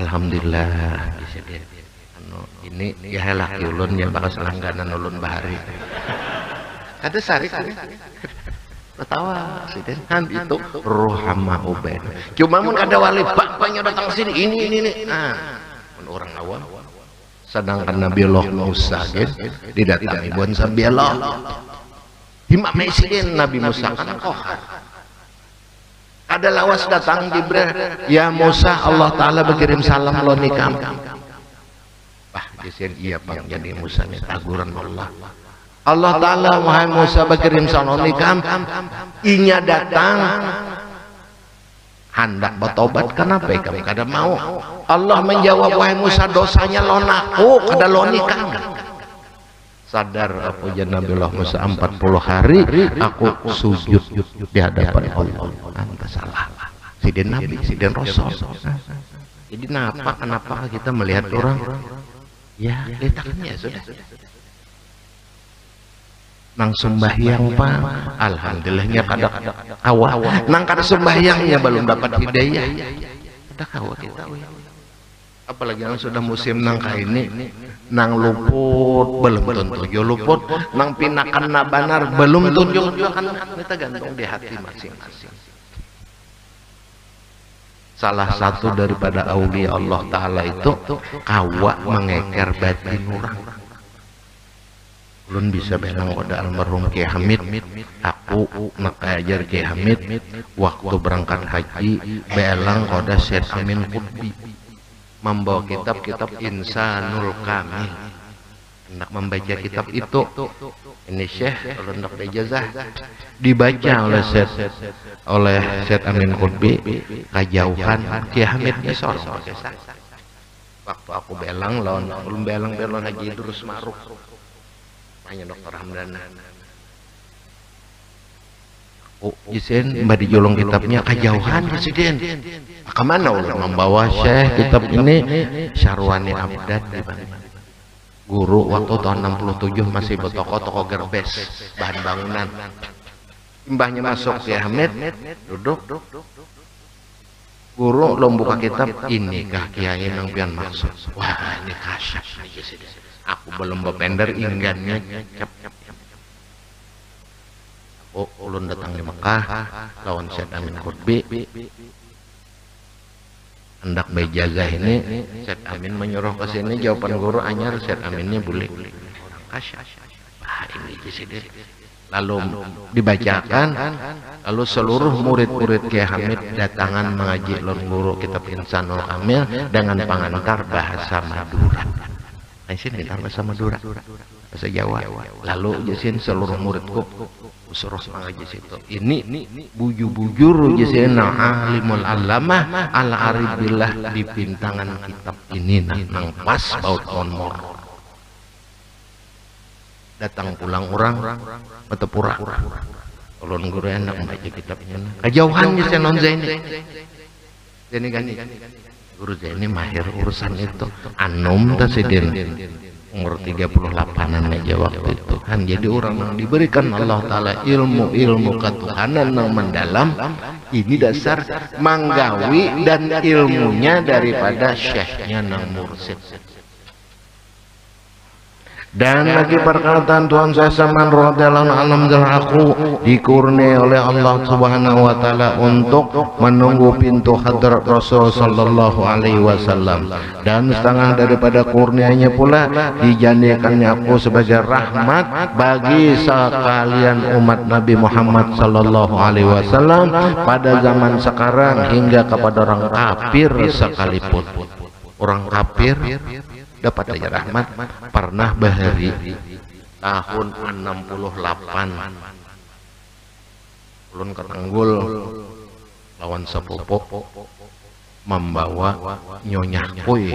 alhamdulillah disiden ini ya laki ulun yang bakal selangganan ulun bahari ada sarik ketawa siden kan itu ruhama uben. Cuma mun ada wali bapaknya datang sini ini. Nah, orang awam. Sedangkan Nabi Allah Musa didatangi buan sambiallah. Imam Mesiden Nabi Musa kan kohar. Ada lawas datang Jibril, ya Musa Allah Ta'ala berkirim salam lo nikam. Wah, jisen iya Pak, jadi Musa nih taguran Allah Ta'ala wahai Musa berkirim salam nikam. Inya datang hendak bertobat kenapa kamu kada mau? Allah menjawab wahai Musa dosanya lo naku kada lo nikam. Sadar aku ya Nabiullah Musa 40 hari aku sujud di hadapan Allah. Anta salah. Sidin Nabi, sidin Rasul. Jadi kenapa kita melihat orang ya letaknya sudah. Nang sembahyang Pak, alhamdulillahnya kada awal. Nang kada sembahyangnya belum dapat hidayah. Kada kawa kita. Apalagi yang sudah musim nang ini nang luput belum tentu jo luput nang pinakan na banar belum tentu kan kita gantung di hati masing-masing. Salah satu daripada aulia Allah Ta'ala itu kawa mengeker batin orang. Ulun bisa bilang pada almarhum Kiai Hamid, aku nak ajar Kiai Hamid waktu berangkat haji belang pada Syed Amin Qutbi membawa kitab-kitab Insanul Kamil. Hendak membaca kitab itu, ini Syekh kalau hendak dijazah dibaca oleh Syed Amin Qutbi kajauhan Kiai Hamid Nisor. Waktu aku belang lawan belum belang Haji Idrus Maruf hanya Dokter Hamdana. Oh, Jisen mbak dijolong kitabnya kajauhan Presiden. Kemana ulun membawa Syekh kitab ini Syarwani Abdad di mana? Guru waktu tahun 67 masih bertoko-toko gerbes bahan bangunan. Mbahnya masuk Kiai Hamid duduk. Guru lo buka kitab ini kah Kiai nang pian maksud. Wah ini kasyaf. Aku belum berpender inggannya cap. Oh, ulun datang di Mekah lawan Syed Amin Qutbi hendak bejaga ini. Syed Amin menyuruh ke sini jawaban guru anyar Syed Aminnya boleh kasih. Ini disini lalu dibacakan, lalu seluruh murid-murid Kiai Hamid datangan mengaji lawan guru kitab Insanul Kamil dengan pengantar bahasa Madura. Sini bahasa Madura, bahasa Jawa. Lalu jasin seluruh muridku suruh mengaji situ. Ini bujur jasin alimul alamah ala aribillah di pintangan kitab ini nang pas baut onmor. Datang pulang orang betepura. Ulun guru enak membaca kitabnya. Kejauhan jasin non Zaini. Zaini gani. Guru ini mahir urusan itu. Anum tasidin umur 38an aja waktu itu kan. Jadi orang yang diberikan Allah Ta'ala ilmu ketuhanan yang mendalam ini dasar manggawi dan ilmunya daripada syekhnya nang mursid. Dan lagi perkataan Tuhan saya Saman radhiyallahu anhu aku dikurni oleh Allah Subhanahu wa taala untuk menunggu pintu hadrat Rasul sallallahu alaihi wasallam, dan setengah daripada kurnianya pula dijadikannya aku sebagai rahmat bagi sekalian umat Nabi Muhammad sallallahu alaihi wasallam pada zaman sekarang hingga kepada orang kafir sekalipun. Orang kafir dapat aja rahmat. Pernah bahari tahun 68 ulun ketanggul lawan sepupu membawa nyonya kue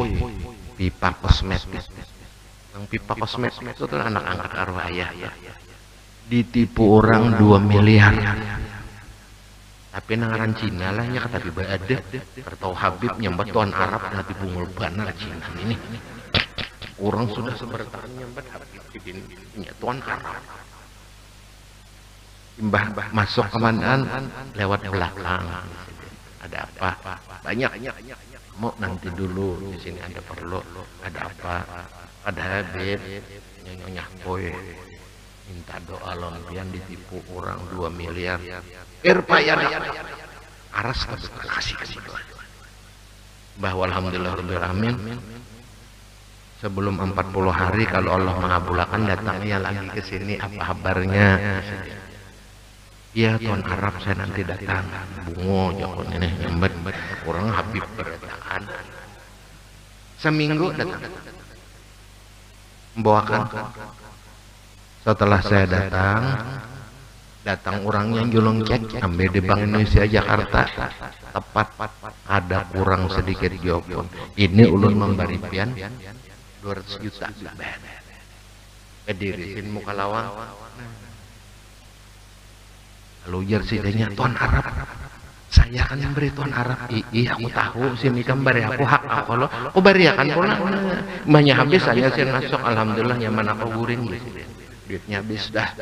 pipa kosmetik. Yang pipa kosmetik itu tuh anak angkat arwah ayah ditipu orang 2 miliar. Tapi nangaran Cina lah nya kata tiba ada kertau Habib nyambat tuan Arab nanti bungul banar Cina ini. Orang sudah sebertaan nyambat Habib ini tuan Arab. Mbah masuk kemanaan lewat belakang. Ada apa? Banyak. Mau nanti dulu di sini ada perlu. Ada apa? Ada Habib nyonya kue. minta doa lompian ditipu orang 2 miliar irpaya aras kasih doa bahwa alhamdulillah rabbil alamin sebelum 40 hari kalau Allah mengabulkan datangnya lagi ke sini apa kabarnya. Iya tuan Arab saya nanti datang bungo jakon ini nyambet orang Habib berdatangan seminggu datang membawakan. Setelah saya datang orangnya julung cek ambil di Bank Indonesia Jakarta tepat ada kurang sedikit jawab ini ulun memberi pian 200 juta kedirisin muka lawang lalu jersinya tuan Arab saya akan memberi tuan Arab iya aku tahu sini kan beri aku hak aku lo aku beri akan pulang banyak habis saya sih masuk alhamdulillah nyaman aku guring duitnya habis dah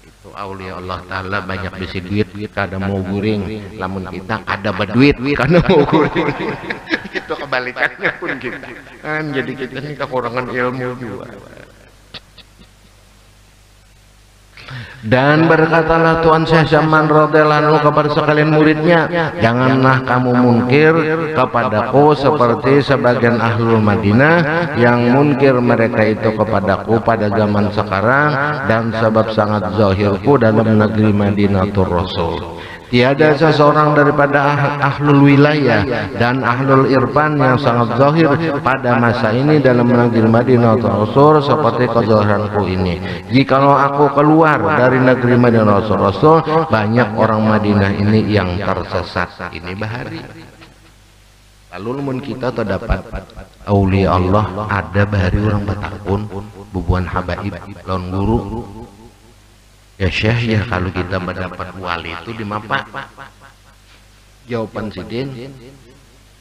itu aulia Allah Ta'ala banyak bisi duit kada mau guring lamun kita kada berduit kada mau guring itu kebalikannya pun kita kan jadi kita ini kekurangan ilmu juga. Dan berkatalah Tuan Syekh Zaman radhiyallahu anhu kepada sekalian muridnya, janganlah kamu munkir kepadaku seperti sebagian ahlul Madinah yang munkir mereka itu kepadaku pada zaman sekarang dan sebab sangat zahirku dalam negeri Madinatul Rasul. Tiada seseorang daripada ahlul wilayah dan ahlul irfan yang sangat zahir pada masa ini dalam negeri Madinatul Rasul seperti kezahiranku ini. Jikalau aku keluar dari negeri Madinatul Rasul, banyak orang Madinah ini yang tersesat. Ini bahari. Lalu mun kita terdapat aulia Allah ada bahari orang Batakun, bubuan habaib, lawan guru. Ya Syekh ya kalau kita mendapat wali itu di mapa? Jawaban sidin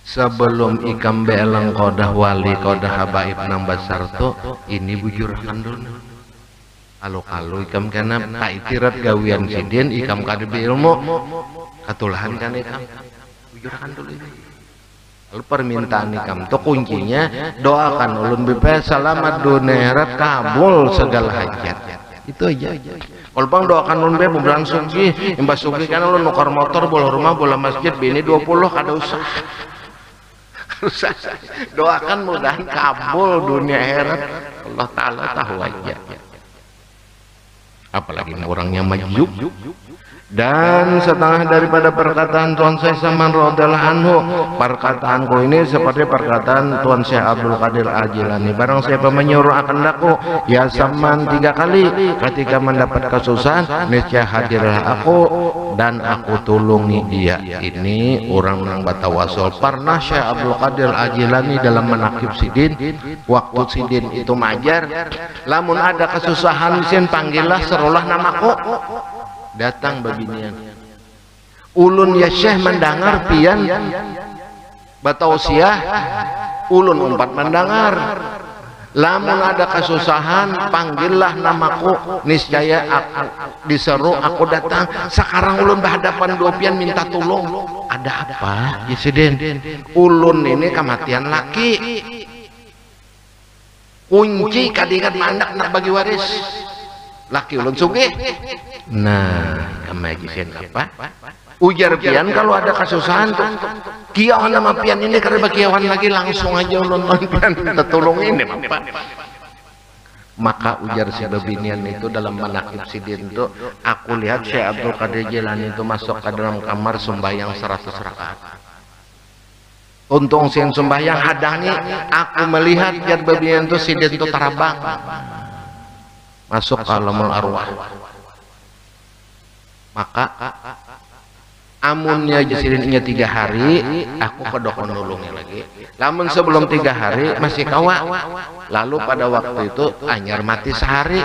sebelum ikam belang kodah wali kodah habaib nang basar tu ini bujur kandul. Kalau ikam kena kaitirat gawian sidin ikam kadebe ilmu katulahan kan ikam bujur kandul ini. Lalu permintaan ikam tu kuncinya doakan ulun bipe selamat dunia akhirat kabul segala hajat. Itu aja. Kalau bang doakan ulun be bulan sugi, imbas sugi kan ulun nukar motor bola rumah bola masjid bini 20 kada usah. Doakan mudahan kabul dunia akhirat Allah Ta'ala tahu aja. Apalagi orangnya maju. Dan setengah daripada perkataan Tuan Syekh Saman radhiyallahu anhu, perkataanku ini seperti perkataan Tuan Syekh Abdul Qadir Al-Jilani. Barang siapa menyuruh akan daku ya Saman 3 kali ketika mendapat kesusahan, niscaya hadirlah aku dan aku tulungi dia. Ini orang nang batawasul. Pernah Syekh Abdul Qadir Al-Jilani dalam menakib sidin, waktu sidin itu majar, lamun ada kesusahan sin panggillah serulah namaku. Datang babinian ulun ya Syekh mendengar pian batausiah ulun umpat mendengar lamun ada kesusahan panggillah namaku niscaya diseru aku datang. Sekarang ulun berhadapan dua pian minta tolong ada apa Yesiden ulun ini kematian laki kunci kadingat mandak nak bagi waris laki ulun sugih. Nah, kemajian apa? Ujar pian kalau ada kesusahan tuh. Kiawan nama pian ini karena kiawan lagi langsung aja ulun pian minta tolong ini apa? Maka ujar si babinian itu dalam menakib sidin itu, aku lihat Syekh Abdul Qadir Jilani itu masuk ke dalam kamar sembahyang 100 rakaat. Untung sin sembahyang hadangi, aku melihat jar babinian itu sidin itu tarabang. Masuk ke alamul arwah. Maka amunnya jesirinnya 3 hari aku ke dokon nulungnya lagi. Namun sebelum 3 hari masih kawa. Lalu pada waktu itu anyar mati sehari.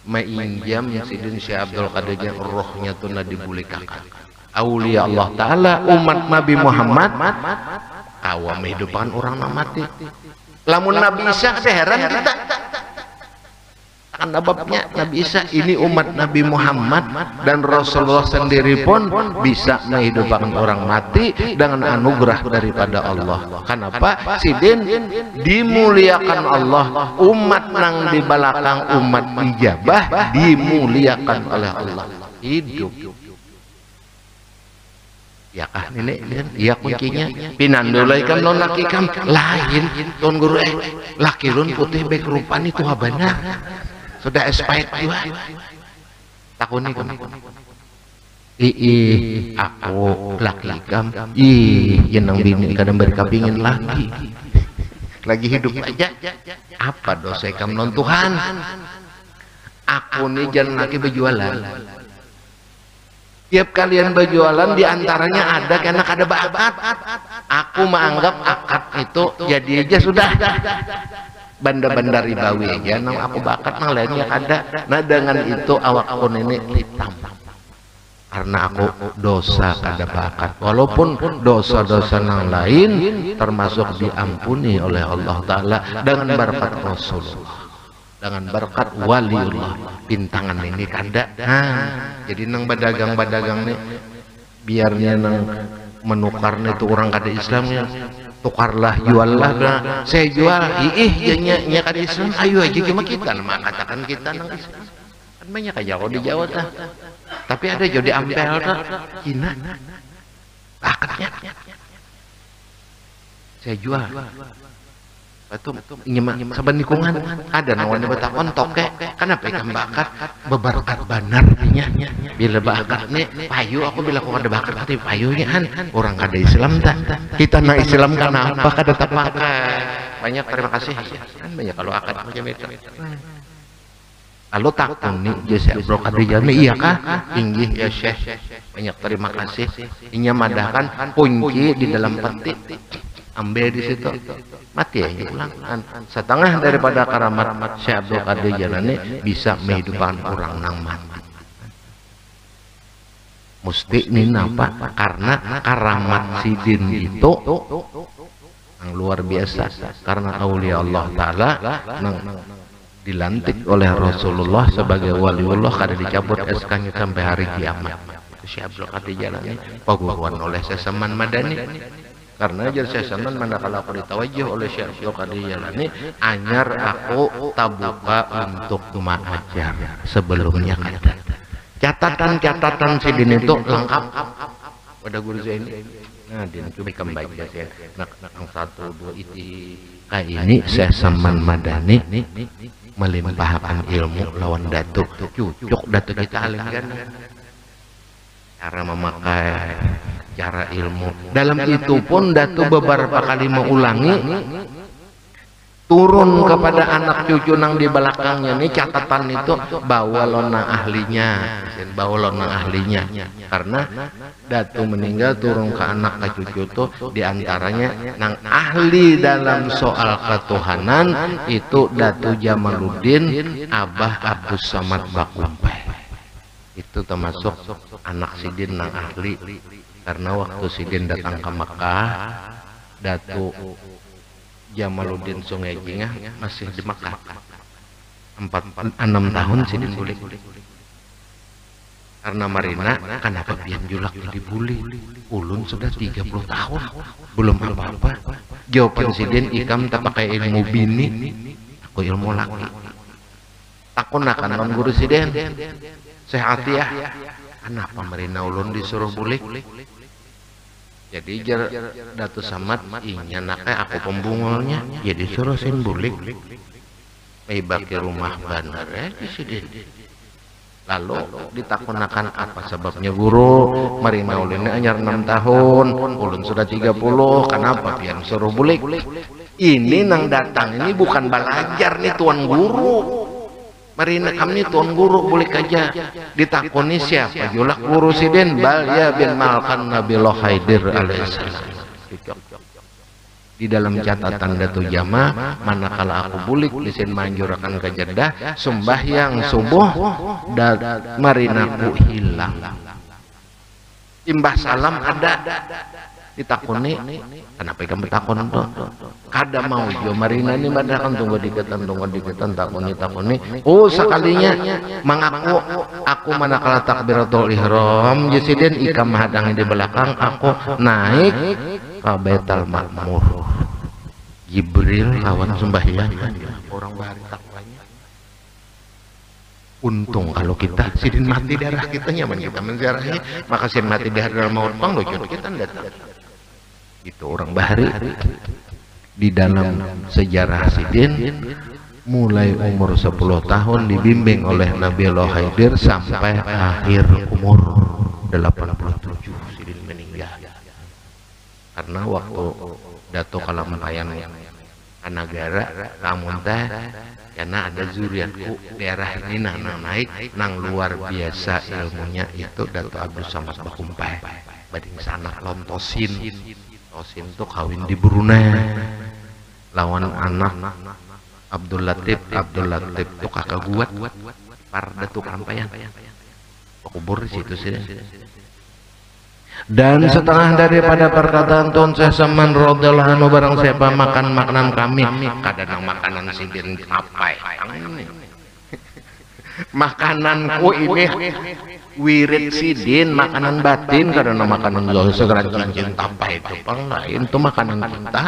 Mainjam sidin Syekh Abdul Qadir rohnya tuh dibulikakan. Aulia Allah Ta'ala umat Nabi Muhammad awam hidupan orang mati. Lamun Nabi Isa heran kita. karena babnya Nabi Isa ini umat Nabi Muhammad dan Rasulullah sendiri pun bisa menghidupkan orang mati dengan anugerah daripada Allah. Kenapa? Sidin dimuliakan Allah, umat nang di belakang umat ijabah dimuliakan oleh Allah. Hidup ya kah nenek iya kuncinya pinandulai kam non laki kam lain tuan guru laki lun putih baik rupan itu benar sudah expired juga takuni kam aku laki kam yenang bini kadang berkapingin lagi hidup aja apa dosa kam non Tuhan aku nih jangan lagi berjualan. Tiap kalian berjualan diantaranya ada karena ada bakat. Aku menganggap akad itu jadi aja sudah banda-banda ribawi aja. Nang aku bakat nang lainnya ada. Nah dengan itu awak aku nenek hitam. Karena aku dosa kada bakat. Walaupun dosa-dosa nang lain termasuk diampuni oleh Allah Ta'ala dengan berkat Rasulullah. Dengan berkat waliullah bintangan ini kada jadi nang badagang-badagang nih biarnya nang menukarnya itu orang kada Islamnya tukarlah juallah saya jual nya kada Islam ayo aja cuma kita mah katakan kita nang Islam kan banyak aja kalau di Jawa tapi ada jadi ampel Cina akadnya saya jual itu nyemak saban lingkungan ada nawan beta kontok kenapa ikan bakat beberkat banar nya bila bakat nih payu aku bila aku ada bakat tapi payunya orang kada Islam kita na Islam karena apa kada tapakai banyak terima kasih kan banyak kalau akad macam itu kalau takun nih jasa bro kadrijan iya kah tinggi ya Syekh banyak terima kasih inya madahkan kunci di dalam peti ambil di situ mati ya pulang setengah daripada karamat Syekh Abdul Qadir Jalani bisa menghidupkan orang nang mati mesti ini apa karena karamat sidin itu yang luar biasa karena aulia Allah Ta'ala nang dilantik oleh Rasulullah sebagai waliullah kada dicabut SK-nya sampai hari kiamat. Syekh Abdul Qadir Jalani paguruan oleh Sesaman Madani karena jar sesaman manakala aku ditawajjuh oleh Syekh Abdul Qadir Jalani anyar aku tabuka untuk mengajar sebelumnya ada catatan-catatan sidin itu lengkap pada guru saya ini nah dia cuma kembali ya nak satu dua itu kayak ini Sesaman Madani melimpahkan ilmu lawan datuk cucuk datuk kita alingkan cara memakai cara ilmu dalam itu pun Datu beberapa kali mengulangi turun kepada anak cucu nang di belakangnya ini catatan itu bawa lona ahlinya karena Datu meninggal turun ke anak ke cucu tuh diantaranya nang ahli dalam soal ketuhanan itu Datu Jamaluddin Abah Abdus Samad Bakumpai itu termasuk anak sidin nang ahli karena waktu sidin datang ke Mekah Datu Jamaluddin Sungai Jingah masih di Mekah 6 tahun sidin bulik karena Marina kenapa pian julak dibuli ulun sudah 30 tahun belum apa-apa jawaban sidin ikam tak pakai ilmu bini aku ilmu laki takun akan non guru sidin sehat ya kenapa Marina ulun disuruh bulik jadi jar Datu Samad inya naknya aku pembungolnya ya disuruh sin bulik baki rumah bandar di sini lalu ditakunakan apa sebabnya guru Marina ulun anyar 6 tahun ulun sudah 30 kenapa pian suruh bulik ini nang datang ini bukan belajar nih tuan guru Marina kami tuan guru boleh aja ditakoni siapa julak guru sidin bal ya bin malkan Nabi Haidir alaihissalam di dalam catatan Datu Jama manakala aku bulik disin manjurakan ke Jeddah sembahyang subuh dan Marinaku hilang timbah salam ada ditakoni kenapa kamu takon tuh kada mau jo marina ini badakan tunggu diketan takoni oh sekalinya mengaku aku manakala takbiratul ihram jesiden ikam hadang di belakang aku naik ke Baitul Ma'mur Jibril lawan sembahyang orang bahari takwanya. Untung kalau kita sidin mati darah kita nyaman kita menziarahi maka sidin mati darah dalam maut pang lo kita datang itu orang bahari di dalam sejarah sidin mulai umur 10 tahun dibimbing oleh Nabi Allah Khidir sampai akhir umur 87 sidin meninggal karena waktu Dato Kalampayan negara lamun teh karena ada zuriatku daerah ini naik nang luar biasa ilmunya itu Dato Abdul Samad Bakumpai bading sana lontosin tuh kawin di Brunei lawan anak Abdul Latif tuh kakak guat par Dato Kalampayan kubur di situ sih. Dan setengah daripada perkataan Tuan Syekh Saman radhiyallahu anhu barang siapa makan makanan kami kadang makanan sidin tapai makananku ini wirid sidin makanan batin karena makanan zahir segera cincin tapai itu pang lain itu makanan kita.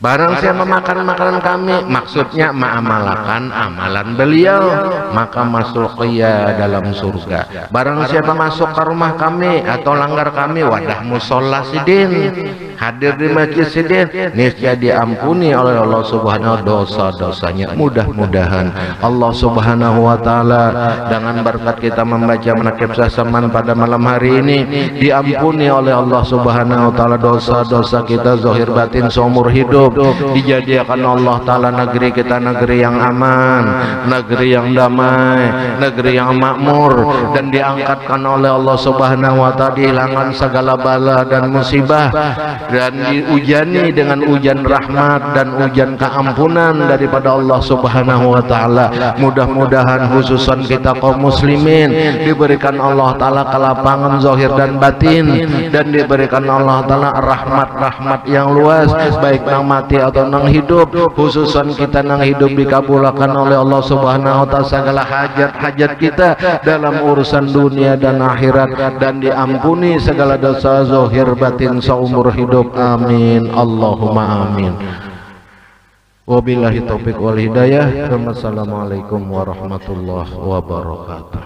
Barang siapa makan makanan kami maksudnya mengamalkan amalan beliau maka masuk ia dalam surga. Barang siapa masuk ke rumah kami atau langgar kami wadah musola sidin hadir di masjid sidin niscaya diampuni oleh Allah Subhanahu dosa-dosanya. Mudah-mudahan Allah Subhanahu wa taala dengan berkat kita membaca menakib sasaman pada malam hari ini diampuni oleh Allah Subhanahu wa taala dosa-dosa kita zahir batin seumur hidup. Dijadikan Allah Ta'ala negeri kita negeri yang aman, negeri yang damai, negeri yang makmur, dan diangkatkan oleh Allah Subhanahu wa Ta'ala dihilangkan segala bala dan musibah dan diujani dengan hujan rahmat dan hujan keampunan daripada Allah Subhanahu wa Ta'ala. Mudah-mudahan khususan kita kaum muslimin diberikan Allah Ta'ala kelapangan zahir dan batin dan diberikan Allah Ta'ala rahmat-rahmat yang luas baik nang mati atau nang hidup khususan kita nang hidup dikabulkan oleh Allah Subhanahu wa taala segala hajat-hajat kita dalam urusan dunia dan akhirat dan diampuni segala dosa zahir batin seumur hidup amin Allahumma amin. Wabillahi taufiq wal hidayah. Wassalamualaikum warahmatullahi wabarakatuh.